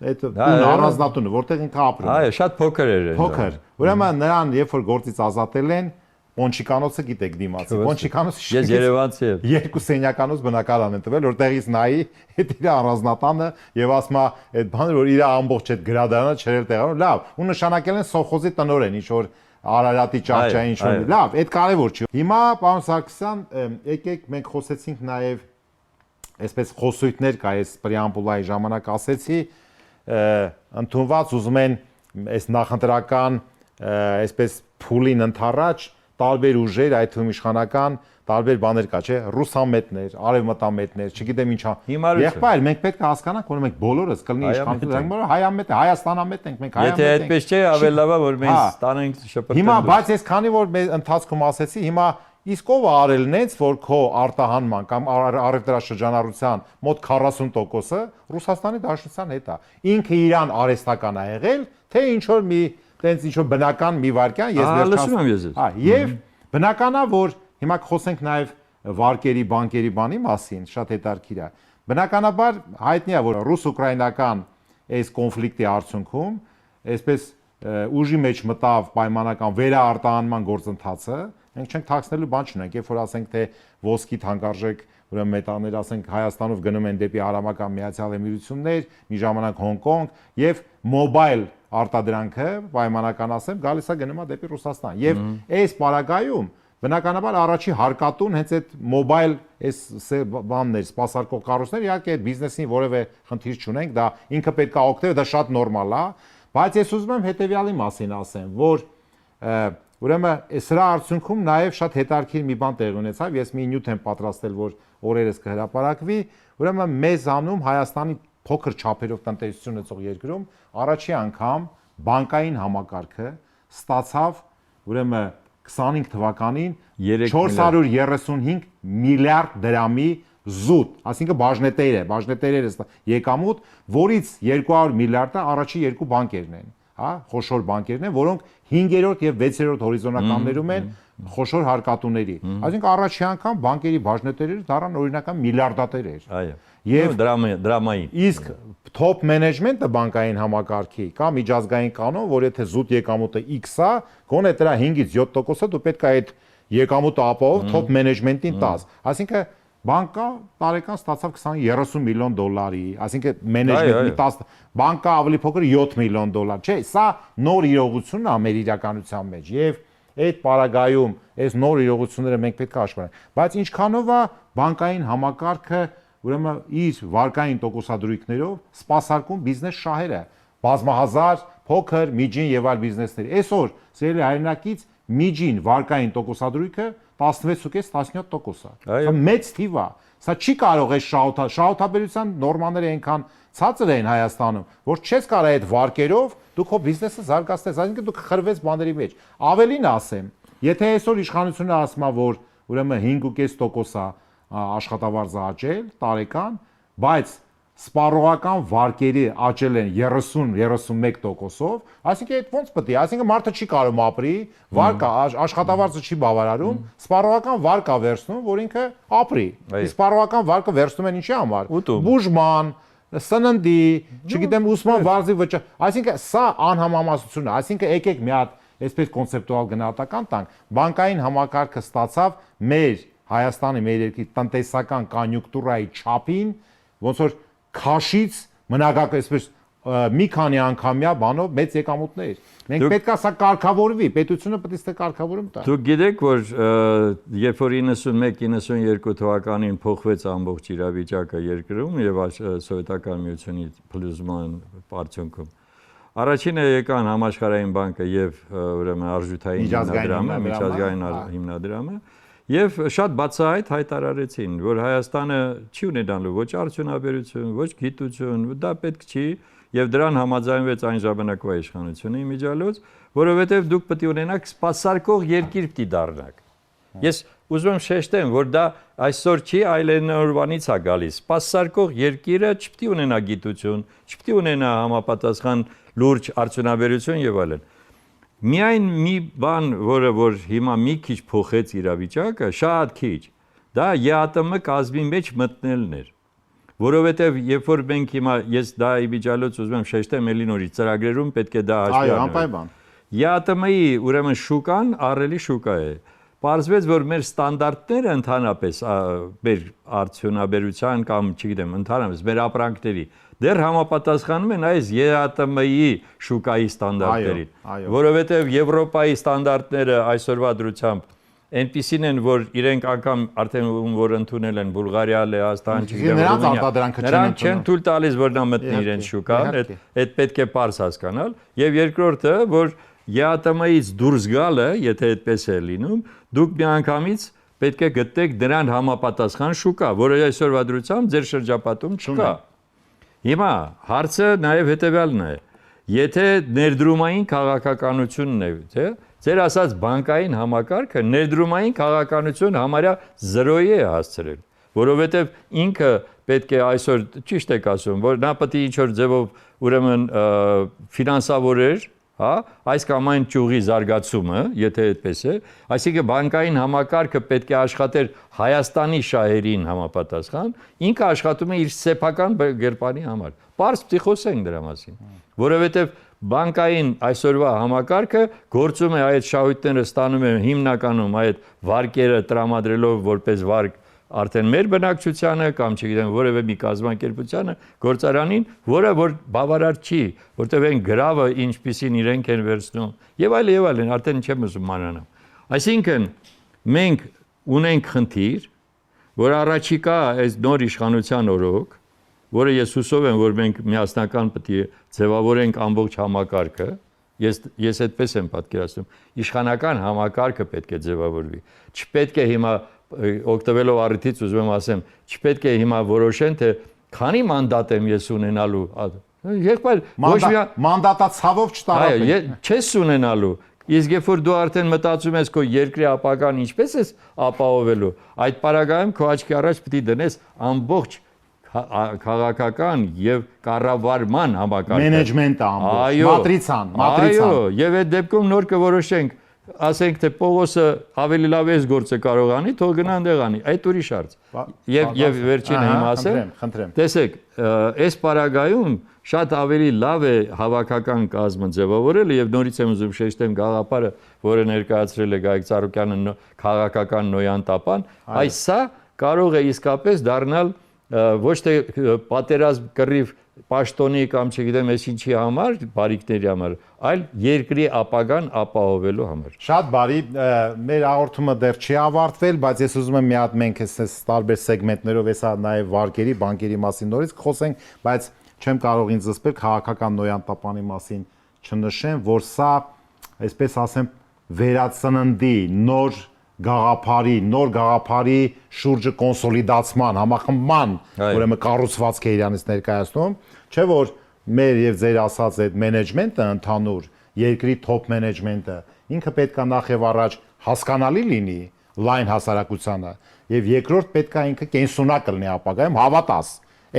այդ առանձնատունը, որտեղ ինքը ապրում է։ Այո, շատ փոքր էր։ Փոքր։ Ուրեմն նրան երբ որ գործից ազատել են, Պոնչիկանոցը գիտեք դիմացի։ Պոնչիկանոցը ես Երևանցի եմ։ Երկու սենյականոց բնակարան են տվել, որտեղից նայի այդ իր առանձնատանը եւ ասում է այդ բանը, որ իր ամբողջ այդ գրադարանը չերել տեղանում, լավ, ու նշանակել են սովխոզի տնօրեն, ինչ որ Արարատի ճահճային շոյի։ Լավ, այդ կարևոր չի։ Հիմա պարոն Սարգսյան, եկեք մենք խոսեցինք նաև այսպես խոսույթներ կա, այս պրեամբուլայի ժամանակ ասեցի, ընդունված ուզում են այս նախընտրական այսպես փուլին ընթառաջ տարբեր ուժեր, այդ թվում իշխանական տարբեր բաներ կա, չէ, ռուսամետներ, արևմտամետներ, չգիտեմ ինչա։ Եղբայր, մենք պետք է հասկանանք, որ մենք բոլորս կլինի իշխանություն, հայամետ, հայաստանամետ ենք, մենք հայամետ ենք։ Եթե այդպես չէ, ավելի լավ է որ մենք ստանենք շփոթել։ Հիմա բայց ես քանի որ մեր ընթացքում ասեցի, հիմա իսկ ով է արել նենց, որ քո արտահանման կամ առևտրաշրջանառության մոտ 40%-ը Ռուսաստանի Դաշնության հետ է։ Ինքը իրան արհեստական է եղել, թե ինչ որ մի տենց ինչ որ բնական մի վարքյան ես վերջացնում։ Եվ բնական է, որ հիմա խոսենք նաև վարկերի, բանկերի բանի մասին, շատ հետաքրքիր է։ Բնականաբար հայտնի է, որ ռուս-ուկրաինական այս կոնֆլիկտի արդյունքում այսպես ուժի մեջ մտավ պայմանական վերաարտահանման գործընթացը, մենք չենք թաքցնելու բան չունենք, երբ որ ասենք թե ոսկի թանկարժեք ուրեմն մետալներ, ասենք Հայաստանով գնում են դեպի Արաբական Միացյալ Էմիրություններ, մի ժամանակ Հոնկոնգ եւ մոբայլ արտադրանքը պայմանական ասեմ գալիս է գնում է դեպի Ռուսաստան։ Եվ այս պարագայում բնականաբար առաջի հարկատուն հենց այդ մոբայլ այս բաններ, սպասարկող կառույցներ, իհարկե այդ բիզնեսին որևէ խնդիր չունենք, դա ինքը պետք է օգտվի, դա շատ նորմալ է, բայց ես ուզում եմ հետեւյալի մասին ասեմ, որ ուրեմն սրա արդյունքում նաև շատ հետաքրքիր մի բան տեղի ունեցավ, ես մի նյութ եմ պատրաստել, որ օրերս կհրապարակվի, ուրեմն մեզ անում Հայաստանի փոքր չափերով տնտեսություն ունեցող երկրում առաջի անգամ բանկային համակարգը ստացավ ուրեմն 25 թվականին 435 միլիարդ դրամի զուտ, ասինքն բաժնետերերը եկամուտ, որից 200 միլիարդը առաջի երկու բանկերն են, հա, խոշոր բանկերն են, որոնք 5-րդ եւ 6-րդ հորիզոնականներում են խոշոր հարկատուների։ Այսինքն առաջի անգամ բանկերի բաժնետերերը դառան օրինական միլիարդատերեր։ Այո։ Եվ դրամային։ Իսկ top management-ը բանկային համակարգի կա միջազգային կանոն, որ եթե զուտ եկամուտը X է, գոնե դրա 5-ից 7%-ը դու պետք է այդ եկամուտը ապահով top management-ին տաս։ Այսինքն բանկա տարեկան ստացավ 20-30 միլիոն դոլարի, այսինքն մենեջմենտի 10 բանկա ավելի փոքր 7 միլիոն դոլար, չէ, սա նոր իրողությունն է մեր իրականության մեջ եւ այդ պարագայում այս նոր իրողությունները մենք պետք է հաշվի առնենք, բայց ինչքանով է բանկային համակարգը ուրեմն իր վարկային տոկոսադրույքներով սպասարկում բիզնես շահերը, բազմահազար, փոքր, միջին եւ այլ բիզնեսներ։ Այսօր սերելի հայրենակից միջին վարկային տոկոսադրույքը 16.5-17% է։ Մեծ թիվ է։ Սա չի կարող է շահութաբերության նորմաները այնքան ցածր են Հայաստանում, որ չես կարող այդ վարկերով դու քո բիզնեսը զարգացնես, այսինքն դու կխրվես բաների մեջ։ Ավելին ասեմ, եթե այսօր իշխանությունը ասում է, որ ուրեմն 5.5% է աշխատավարձը աճել տարեկան, բայց սպառողական վարկերի աճել են 30-31%-ով, այսինքն այդ ո՞նց պետք է, այսինքն մարդը չի կարող ապրի, վարկը աշխատավարձը չի բավարարում, սպառողական վարկա վերցնում, որ ինքը ապրի։ Իսկ սպառողական վարկը վերցնում են ինչի համար։ Բուժման, սննդի, չգիտեմ, ուսման վարձի վճար, այսինքն սա անհամամասություն է, այսինքն եկեք մի հատ այսպես կոնցեպտուալ գնահատական տանք, բանկային համակարգը ստացավ մեր Հայաստանի մեր երկրի տնտեսական կոնյունկտուրայի չափին, ոնց որ քաշից մնագակ այսպես մի քանի անգամյա բանով մեծ եկամուտներ։ Մենք պետքա սա կարգավորվի, պետությունը պետք է ստե կարգավորում տա։ Դուք գիտեք, որ երբ որ 91-92 թվականին փոխվեց ամբողջ իրավիճակը երկրում եւ սովետական միությունի փլուզման արդյունքում, առաջինը եկան Համաշխարհային բանկը եւ ուրեմն արժութային հիմնադրամը, միջազգային հիմնադրամը եւ շատ բացահայտ հայտարարեցին, որ Հայաստանը չի ունենալու ոչ արդյունաբերություն, ոչ գիտություն, դա պետք չի եւ դրան համաձայնվեց այն ժամանակվա իշխանությունը իմիջիալոց, որովհետեւ դուք պետք է ունենաք սպասարկող երկիր պիտի դառնաք։ Ես ուզում եմ շեշտեմ, որ դա այսօր չի, այլ նորվանից է գալիս։ Սպասարկող երկիրը չպետք է ունենա գիտություն, չպետք է ունենա համապատասխան լուրջ արդյունաբերություն եւ այլն։ Միայն մի բան, որ հիմա մի քիչ փոխեց իրավիճակը, շատ քիչ, դա ԵԱՏՄ կազմի մեջ մտնելն էր։ Որովհետև երբ որ մենք հիմա ես դա իբիջալոց ուզում եմ շեշտեմ էլի նորից ծրագրերում պետք է դա հաշվի առնել։ Այո, անպայման։ ԵԱՏՄ-ի ուրեմն շուկան ահռելի շուկա է։ Պարզվեց, որ մեր ստանդարտները ընդհանրապես մեր արդյունաբերության կամ, չգիտեմ, ընդհանրապես մեր ապրանքների դեռ համապատասխանում են այս ԵԱՏՄ-ի շուկայի ստանդարտներին, որովհետև Եվրոպայի ստանդարտները այսօրվա դրությամբ այնպիսին են, որ իրենք անգամ արդեն որ ընդունել են Բուլղարիա, Լեհաստան, չգիտեմ, նրանք չեն թույլ տալիս, որ նա մտնի իրենց շուկան, այդ պետք է պարզ հասկանալ, եւ երկրորդը, որ ԵԱՏՄ-ից դուրս գալը, եթե այդպես է լինում, դուք միանգամից պետք է գտնեք դրան համապատասխան շուկա, որը այսօրվա դրությամբ ձեր շրջապատում չկա։ Հիմա հարցը նաև հետևյալն է. եթե ներդրումային քաղաքականությունն է, թե ձեր ասած բանկային համակարգը ներդրումային քաղաքականություն համարյա 0-ի է հասցրել, որովհետև ինքը պետք է այսօր ճիշտ եք ասում, որ նա պետք է ինչ-որ ձևով ուրեմն ֆինանսավորեր, հա, այս կամ այն ճյուղի զարգացումը, եթե այդպես է, այսինքն բանկային համակարգը պետք է աշխատեր Հայաստանի շահերին համապատասխան, ինքը աշխատում է իր սեփական գերպանի համար։ Պարզ պիտի խոսենք դրա մասին, որովհետև բանկային այսօրվա համակարգը գործում է այդ շահույթները ստանում է հիմնականում այդ վարկերը տրամադրելով որպես վարկ արդեն մեր բնակչությանը կամ չգիտեմ որևէ մի կազմակերպությանը գործարանին, որը որ բավարար չի, որտեղ այն գրավը ինչպիսին իրենք են վերցնում եւ այլն, արդեն չեմ ուզում մանանամ։ Այսինքն մենք ունենք խնդիր, որ առաջիկա այս նոր իշխանության օրոք, որը ես հուսով եմ, որ մենք միասնական պետք է ձևավորենք ամբողջ համակարգը, ես այդպես եմ պատկերացնում, իշխանական համակարգը պետք է ձևավորվի։ Չպետք է հիմա օգտվելով առիթից ուզում եմ ասեմ, չպետք է հիմա որոշեն, թե քանի մանդատ եմ ես ունենալու։ Մանդատացավով չտարապեն։ Այո, չես ունենալու։ Իսկ երբ որ դու արդեն մտածում ես քո երկրի ապագան ինչպես ես ապահովելու, այդ պարագայում քո աչքի առաջ պետք է դնես ամբողջ քաղաքական եւ կառավարման համակարգը։ Մենեջմենտը ամբողջ, մատրիցան։ Այո, եւ այդ դեպքում նոր կորոշենք, ասենք թե Պողոսը ավելի լավ է գործը կարող անի, թող գնա այնտեղ անի, այդ ուրիշ հարց։ Եվ վերջինը հիմա ասեմ, տեսեք, այս պարագայում շատ ավելի լավ է հավաքական կազմը ձևավորելը եւ նորից եմ ուզում շեշտեմ գաղափարը, որը ներկայացրել է Գայիկ Ծառուկյանը քաղաքական նոյան տապան, այս սա կարող է իսկապես դառնալ ոչ թե պատերազմ կռիվ պաշտոնի կամ չգիտեմ ես ինչի համար, բարիկների համար, այլ երկրի ապագան ապահովելու համար։ Շատ բարի, մեր հաղորդումը դեռ չի ավարտվել, բայց ես ուզում եմ մի հատ մենք այս տարբեր սեգմենտներով հեսա նաև վարկերի, բանկերի մասին նորից խոսենք, բայց չեմ կարող ինձ զսպել քաղաքական նոյան տապանի մասին չնշեմ, որ սա, այսպես ասեմ, վերածննդի նոր գաղափարի, նոր գաղափարի շուրջը կոնսոլիդացման, համախմբման, ուրեմն կառուցվածք է իրանից ներկայացնում, չէ՞ որ մեր եւ ձեր ասած այդ մենեջմենտը ընդհանուր երկրի top մենեջմենտը ինքը պետք է նախ եւ առաջ հասկանալի լինի լայն հասարակությանը եւ երկրորդ պետք է ինքը կենսունակ լինի ապագայում հավատաս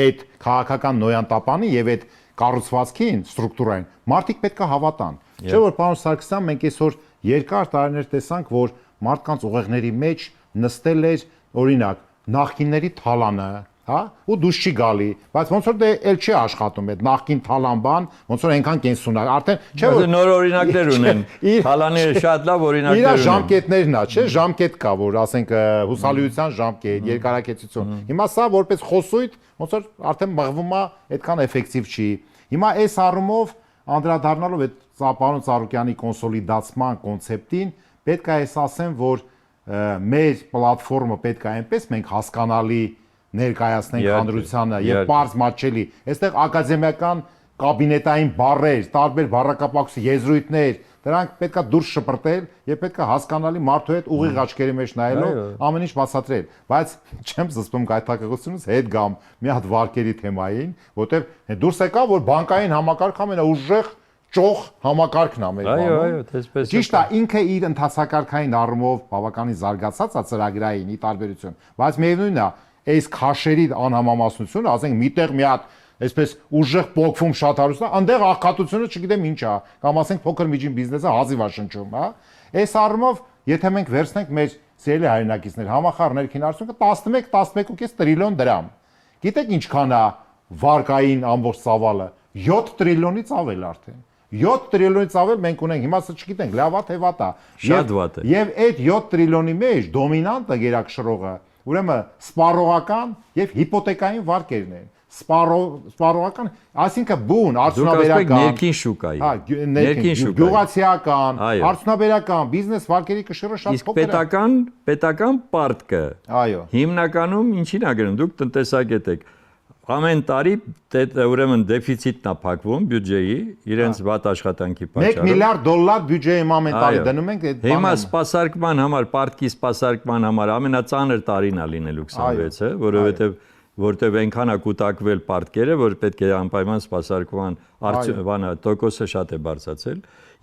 այդ քաղաքական նոյանտապանի եւ այդ կառուցվածքին, ստրուկտուրային մարդիկ պետք է հավատան։ Չէ՞ որ պարոն Սարգսյան, մենք այսօր երկար տարիներ տեսանք, որ մարդկանց ուղեղների մեջ նստել էր օրինակ նախկինների թալանը, հա, ու դուրս չի գալի, բայց ոնց որ դե էլ չի աշխատում այդ նախկին թալան բան, ոնց որ այնքան կենսունակ, արդեն չէ՞ որ նոր օրինակներ ունեն։ Թալանի շատ լավ օրինակներ ունեն։ Իր ժամկետներն է, չէ՞, ժամկետ կա, որ ասենք հուսալիության ժամկետ, երկարակեցություն։ Հիմա սա որպես խոսույթ ոնց որ արդեն մղվում է, այդքան էֆեկտիվ չի։ Հիմա այս առումով անդրադառնալով այդ պարոն Ծառուկյանի կոնսոլիդացման կոնցեպտին, պետք է ես ասեմ, որ մեր պլատֆորմը պետք է այնպես մենք հասկանալի ներկայացնենք հանրությանը եւ բարձ մատչելի։ Այստեղ ակադեմիական կաբինետային բառեր, տարբեր բառակապակցի եզրույթներ, դրանք պետքա դուրս շպրտել եւ պետքա հասկանալի մարդու հետ ուղիղ աչքերի մեջ նայելով ամեն ինչ բացատրել։ Բայց չեմ զսպում գայթակղությունից հետ գամ մի հատ վարկերի թեմային, որտեղ դուրս եկա, որ բանկային համակարգը ամենաուժեղ ճոխ համակարգն է մեր բանում։ Այո, այդպես է։ Ճիշտ է, ինքը իր ընթացակարգային առումով բավականին զարգացած է ծրագրային ի տարբերություն, բայց միևնույնն է, այս քաշերի անհամամասնությունը, ասենք միտեղ մի հատ այսպես ուժեղ փոկվում շատ հարուստ, այնտեղ աղքատությունը չգիտեմ ինչ է, կամ ասենք փոքր միջին բիզնեսը հազիվ է շնչում, հա։ Այս առումով, եթե մենք վերցնենք մեր սիրելի հայրենակիցներ, համախառն ներքին արդյունքը 11-11.5 տրիլիոն դրամ։ Գիտեք ինչքան է վարկային ամբողջ ծավալը 7 տրիլիոնից ավել արդեն։ 7 տրիլիոնից ավել մենք ունենք, հիմա սա չգիտենք, լավ է թե վատ է։ Շատ վատ է։ Եվ այդ 7 տրիլիոնի մեջ դոմինանտը գերակշռողը, ուրեմն սպառողական եւ հիպոթեկային վարկերն են։ Սպառողական, այսինքն բուն, արդյունաբերական, ներքին շուկայի։ հա, ներքին շուկայի, գյուղացիական, արդյունաբերական, բիզնես վարկերի կշիռը շատ փոքր է։ Իսկ պետական պարտքը, այո, հիմնականում ինչին է գնում, դուք տնտեսագետ եք, ամեն տարի ուրեմն դեֆիցիտն է փակվում բյուջեի իրենց վատ աշխատանքի պատճառով։ 1 միլիարդ դոլար բյուջեի ամեն տարի դնում ենք այդ բանը։ Հիմա սպասարկման համար, պարտքի սպասարկման համար ամենածանր տարին է լինելու 26-ը, որովհետև այնքան է կուտակվել պարտքերը, որ պետք է անպայման սպասարկման բանը տոկոսը շատ է բարձրացել։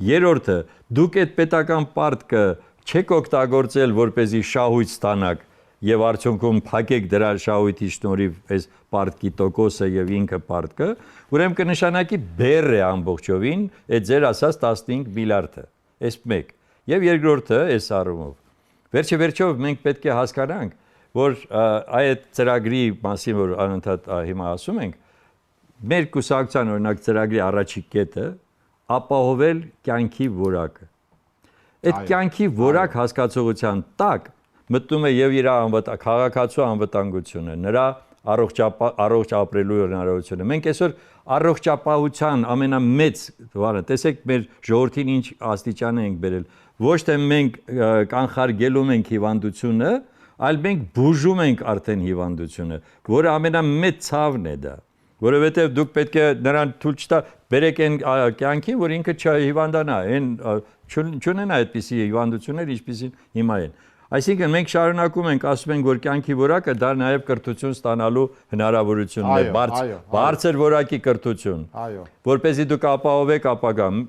Երրորդը, դուք այդ պետական պարտքը չեք օգտագործել, որպեսզի շահույթ ստանաք եւ արդյունքում փակեք դրա շահույթի շնորհիվ այս պարտքի տոկոսը եւ ինքը պարտքը, ուրեմն կնշանակի բեր է ամբողջովին այդ ձեր ասած 15 միլիարդը, այս մեկ։ Եվ երկրորդը, այս առումով։ Վերջով մենք պետք է հասկանանք, որ այդ ծրագրի մասին, որ անընդհատ հիմա ասում ենք, մեր կուսակցության օրինակ ծրագրի առաջի կետը ապահովել կյանքի որակը։ Այդ կյանքի որակ հասկացողության տակ մտնում է եւ իր քաղաքացու անվտանգությունը, նրա առողջ ապրելու հնարավորությունը։ Մենք այսօր առողջապահության ամենամեծ բանը, տեսեք մեր ժողովրդին ինչ աստիճան ենք բերել։ Ոչ թե մենք կանխարգելում ենք հիվանդությունը, այլ մենք բուժում ենք արդեն հիվանդությունը, որը ամենամեծ ցավն է դա, որովհետեւ դուք պետք է նրան թույլ չտա բերեք այն կյանքին, որ ինքը չհիվանդանա, այն չունենա այդպիսի հիվանդություններ, ինչպիսին հիմա են։ Այսինքն մենք շարունակում ենք ասում ենք, որ կյանքի որակը դա նաև կրթություն ստանալու հնարավորությունն է, բարձր որակի կրթություն, որպեսզի դուք ապահովեք ապագան։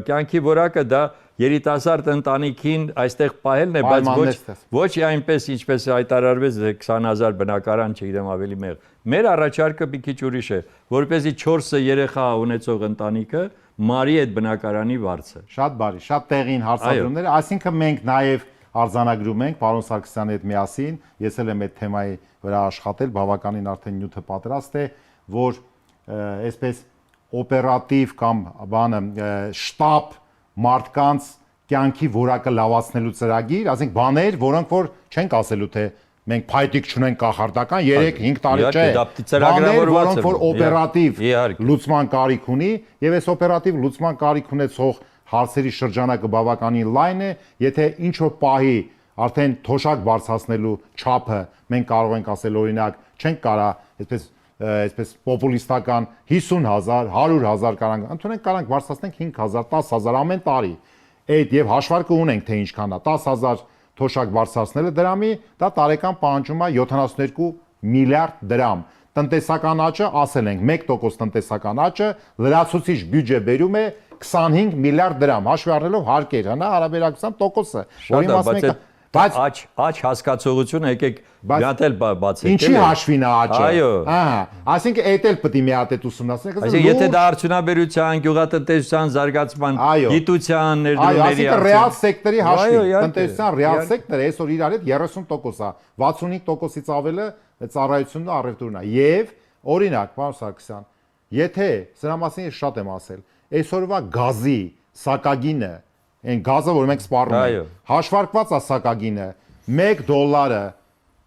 Կյանքի որակը դա երիտասարդ ընտանիքին այստեղ պահելն է, բայց ոչ այնպես ինչպես հայտարարվեց 20,000 բնակարան, չգիտեմ ավելի մեծ։ Մեր առաջարկը մի քիչ ուրիշ է, որպեսզի 4 երեխա ունեցող ընտանիքը մարի այդ բնակարանի վարձը։ Շատ բարի, շատ տեղին հարցադրումներ, այսինքն մենք նաև արձանագրում ենք պարոն Սարգսյանի հետ միասին, ես էլ եմ այդ թեմայի վրա աշխատել, բավականին արդեն նյութը պատրաստ է, որ այսպես օպերատիվ կամ բանը շտաբ մարդկանց կյանքի որակը լավացնելու ծրագիր, ասենք բաներ, որոնք որ չենք ասելու թե մենք փայտիկ չունենք կախարդական 3-5 տարի չէ, բաներ, որոնք որ օպերատիվ լուծման կարիք ունի, եւ այս օպերատիվ լուծման կարիք ունեցող հարցերի շրջանակը բավականին լայն է, եթե ինչ որ պահի արդեն թոշակ բարձրացնելու չափը մենք կարող ենք ասել օրինակ չենք կարա այսպես պոպուլիստական 50,000, 100,000 կարանք, ընդունենք կարանք բարձրացնենք 5,000, 10,000 ամեն տարի։ Այդ եւ հաշվարկը ունենք թե ինչքան է, 10,000 թոշակ բարձրացնելը դրամի, դա տարեկան պահանջում է 72 միլիարդ դրամ։ Տնտեսական աճը, ասել ենք, 1% տնտեսական աճը լրացուցիչ բյուջե բերում է 25 միլիարդ դրամ, հաշվի առնելով հարկեր, հնա հարաբերակցության տոկոսը, որի մասին մենք Աճ հասկացողությունը եկեք միատ էլ բացեք։ Ինչի հաշվին է աճը։ Այո։ Ահա, այսինքն էդ էլ պետք է մի հատ ուսումնասիրենք։ Այսինքն եթե դա արդյունաբերության, գյուղատնտեսության զարգացման, գիտության Այո, ներդրումների այսինքն ռեալ սեկտորի հաշվին, Այո, տնտեսության ռեալ սեկտորը այսօր իրար հետ 30% է, 65%-ից ավելը ծառայությունն ու առևտուրն է։ Եվ օրինակ, պարոն Սարգսյան, եթե սրա մասին ես շատ եմ ասել, այսօրվա գազի սակագինը, այն գազը, որ մենք սպառում ենք, հաշվարկված է սակագինը $1,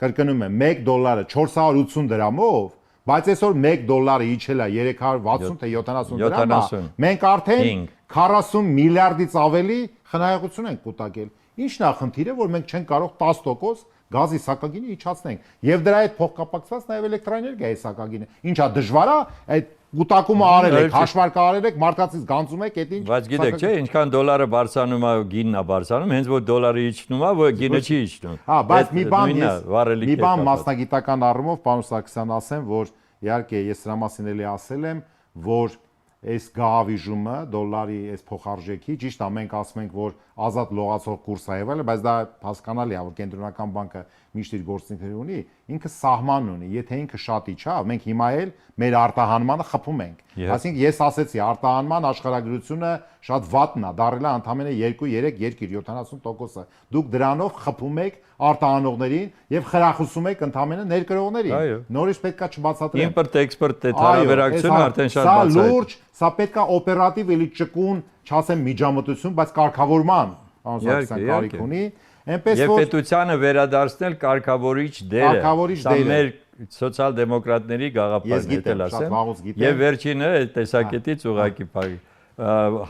կրկնում եմ, $1 480 դրամով, բայց այսօր $1 իջել է 360 թե 70 դրամ, մենք արդեն 40 միլիարդից ավելի խնայողություն ենք կուտակել։ Ինչն է խնդիրը, որ մենք չենք կարող 10% գազի սակագինը իջացնենք։ Եվ դրա հետ փոխկապակցված նաև էլեկտրոէներգիայի սակագինը։ Ինչա դժվար է այդ կուտակումը արել եք, հաշվարկը արել եք, մարդկանցից գանձում եք, այդ ինչ։ Բայց գիտեք, չէ, ինչքան դոլարը բարձրանում է, գինն է բարձրանում, հենց որ դոլարը իջնում է, որ գինը չի իջնում։ Հա, բայց մի բան մասնագիտական առումով, պարոն Սարգսյան, ասեմ, որ իհարկե ես սրա մասին էլի ասել եմ, որ այս գաղավիժումը դոլարի այս փոխարժեքի, ճիշտ է, մենք ասում ենք, որ ազատ լողացող կուրս է եղել, բայց դա հասկանալի է, որ կենտրոնական բանկը միշտ իր գործիքներ ունի, ինքը սահման ունի, եթե ինքը շատ իջա, մենք հիմա էլ մեր արտահանմանը խփում ենք։ Այսինքն ես ասեցի, արտահանման աշխարհագրությունը շատ վատն է, դարել է ընդամենը 2-3 երկիր 70%-ը։ Դուք դրանով խփում եք արտահանողներին եւ խրախուսում եք ընդամենը ներկրողներին։ Նորից պետքա չբացատրեմ։ Իմպորտ-էքսպորտ հարաբերակցությունը արդեն շատ բաց է։ Սա լուրջ, սա պետքա օպերատիվ էլի ճկուն, չասեմ միջամտություն, բայց կարգավորման, պարոն Սարգսյան, կարիք ունի։ Եվ պետությանը վերադարձնել կարգավորիչ դերը։ Սա մեր սոցիալ-դեմոկրատների գաղափարն է, դել ասեմ։ Եվ վերջինը այդ տեսակետից ուղղակի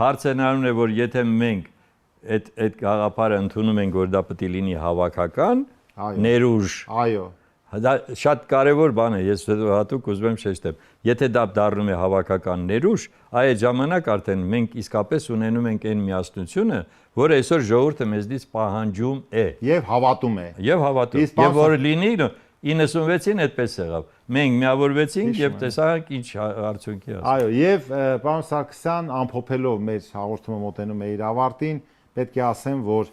հարցը նայում է, որ եթե մենք այդ գաղափարը ընդունում ենք, որ դա պետք է լինի հավաքական, ներուժ։ Այո։ Դա շատ կարևոր բան է, ես հատուկ ուզում եմ շեշտեմ։ Եթե դա դառնում է հավաքական ներուժ, այդ ժամանակ արդեն մենք իսկապես ունենում ենք այն միասնությունը, որը այսօր ժողովուրդը մեզնից պահանջում է եւ հավատում է։ Եվ հավատում։ Եվ որ լինի 96-ին այդպես եղավ։ Մենք միավորվեցինք եւ տեսանք ինչ արդյունքի հասավ։ Այո, եւ պարոն Սարգսյան, ամփոփելով մեր հաղորդումը մոտենում է իր ավարտին, պետք է ասեմ, որ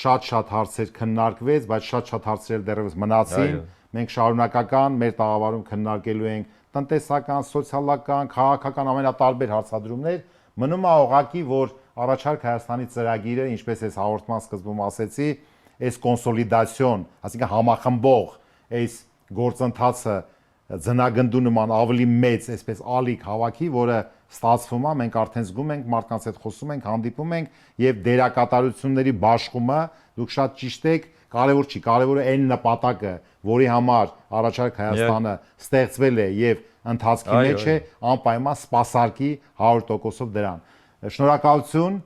շատ հարցեր քննարկվեց, բայց շատ հարցեր դեռևս մնացին։ Մենք շարունակական մեր տաղավարում քննարկելու ենք տնտեսական, սոցիալական, քաղաքական ամենատարբեր հարցադրումներ, մնում է ուղղակի, որ առաջարկ Հայաստանի ծրագիրը, ինչպես ես հաղորդման սկզբում ասեցի, այս կոնսոլիդացիոն, այսինքն համախմբող այս գործընթացը ձնագնդու նման ավելի մեծ, այսպես ալիք հավաքի, որը ստացվում է, մենք արդեն զգում ենք, մարդկանց հետ խոսում ենք, հանդիպում ենք եւ դերակատարությունների բաշխումը, դուք շատ ճիշտ եք, կարևոր չի, կարևորը այն նպատակը, որի համար առաջարկ Հայաստանը ստեղծվել է եւ ընթացքի մեջ է, անպայման սպասարկի 100%-ով դրան։ Շնորհակալություն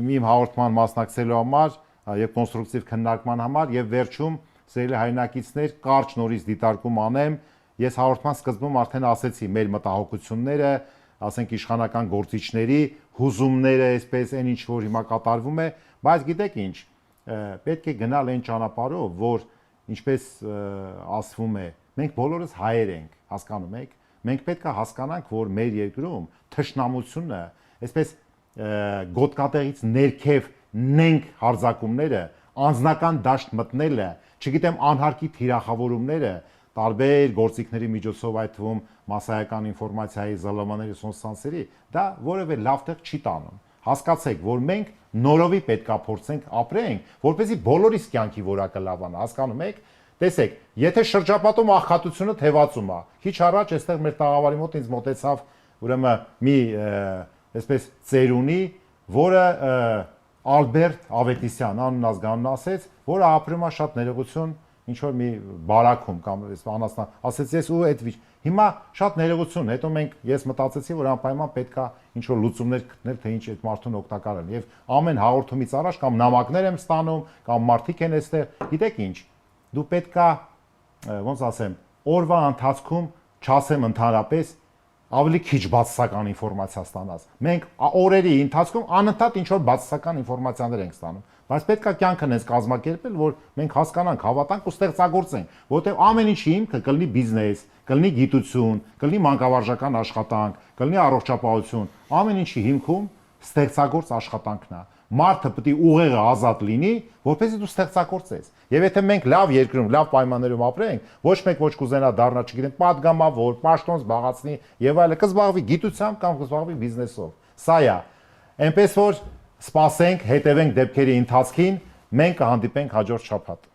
իմ հաղորդման մասնակցելու համար եւ կոնստրուկտիվ քննարկման համար եւ վերջում սիրելի հայրենակիցներ կարճ նորից դիտարկում անեմ։ Ես հաղորդման սկզբում արդեն ասեցի մեր մտահոգությունները, ասենք իշխանական գործիչների հուզումները, այսպես այն ինչ որ հիմա կատարվում է, բայց գիտեք ինչ, պետք է գնալ այն ճանապարհով, որ ինչպես ասվում է, մենք բոլորս հայեր ենք, հասկանում եք, մենք պետք է հասկանանք, որ մեր երկրում թշնամությունը, այսպես գոտկատեղից ներքև նենք հարձակումները, անձնական դաշտ մտնելը, չգիտեմ անհարկի թիրախավորումները, տարբեր գործիքների միջոցով այդ թվում մասսայական ինֆորմացիայի ԶԼՄ-ների սոնսանսերի, դա որևէ լավ տեղ չի տանում։ Հասկացեք, որ մենք նորովի պետքա փորձենք ապրենք, որպեսզի բոլորիս կյանքի որակը լավանա, հասկանում եք։ Տեսեք, եթե շրջապատում աղքատությունը թևածում է, քիչ առաջ այստեղ մեր տաղավարի մոտ ինձ մոտեցավ ուրեմն մի այսպես ծերունի, որը Ալբերտ Ավետիսյան անուն ազգանուն ասեց, որը ապրում է շատ ներողություն ինչ որ մի բարակում կամ անաստան, ասեց ես ու այդ հիմա շատ ներողություն, հետո ես մտածեցի, որ անպայման պետքա ինչ որ լուծումներ գտնել, թե ինչ այդ մարդուն օգտակար են։ Եվ ամեն հաղորդումից առաջ կամ նամակներ եմ ստանում, կամ մարդիկ են այստեղ, գիտեք ինչ, դու պետքա ոնց ասեմ, օրվա ընթացքում չասեմ ընդհանրապես ավելի քիչ բացասական ինֆորմացիա ստանաս։ Մենք օրերի ընթացքում անընդհատ ինչ որ բացասական ինֆորմացիաներ ենք ստանում, բայց պետք է կյանքը նենց կազմակերպել, որ մենք հասկանանք, հավատանք ու ստեղծագործենք, որովհետև ամեն ինչի հիմքը կլինի բիզնես, կլինի գիտություն, կլինի մանկավարժական աշխատանք, կլինի առողջապահություն, ամեն ինչի հիմքում ստեղծագործ աշխատանքն է։ Մարդը պետք է ուղեղը ազատ լինի, որպեսզի դու ստեղծագործես։ Եվ եթե մենք լավ երկրում, լավ պայմաններում ապրենք, ոչ մեկ ոչ կուզենա դառնա, չգիտեմ, падգամավոր, պաշտոն զբաղացնի եւ այլը, կզբաղվի գիտությամբ կամ կզբաղվի բիզնեսով։ Սա է։ Էնպես որ սպասենք, հետևենք դեպքերի ընթացքին, մենք կհանդիպենք հաջորդ շաբաթ։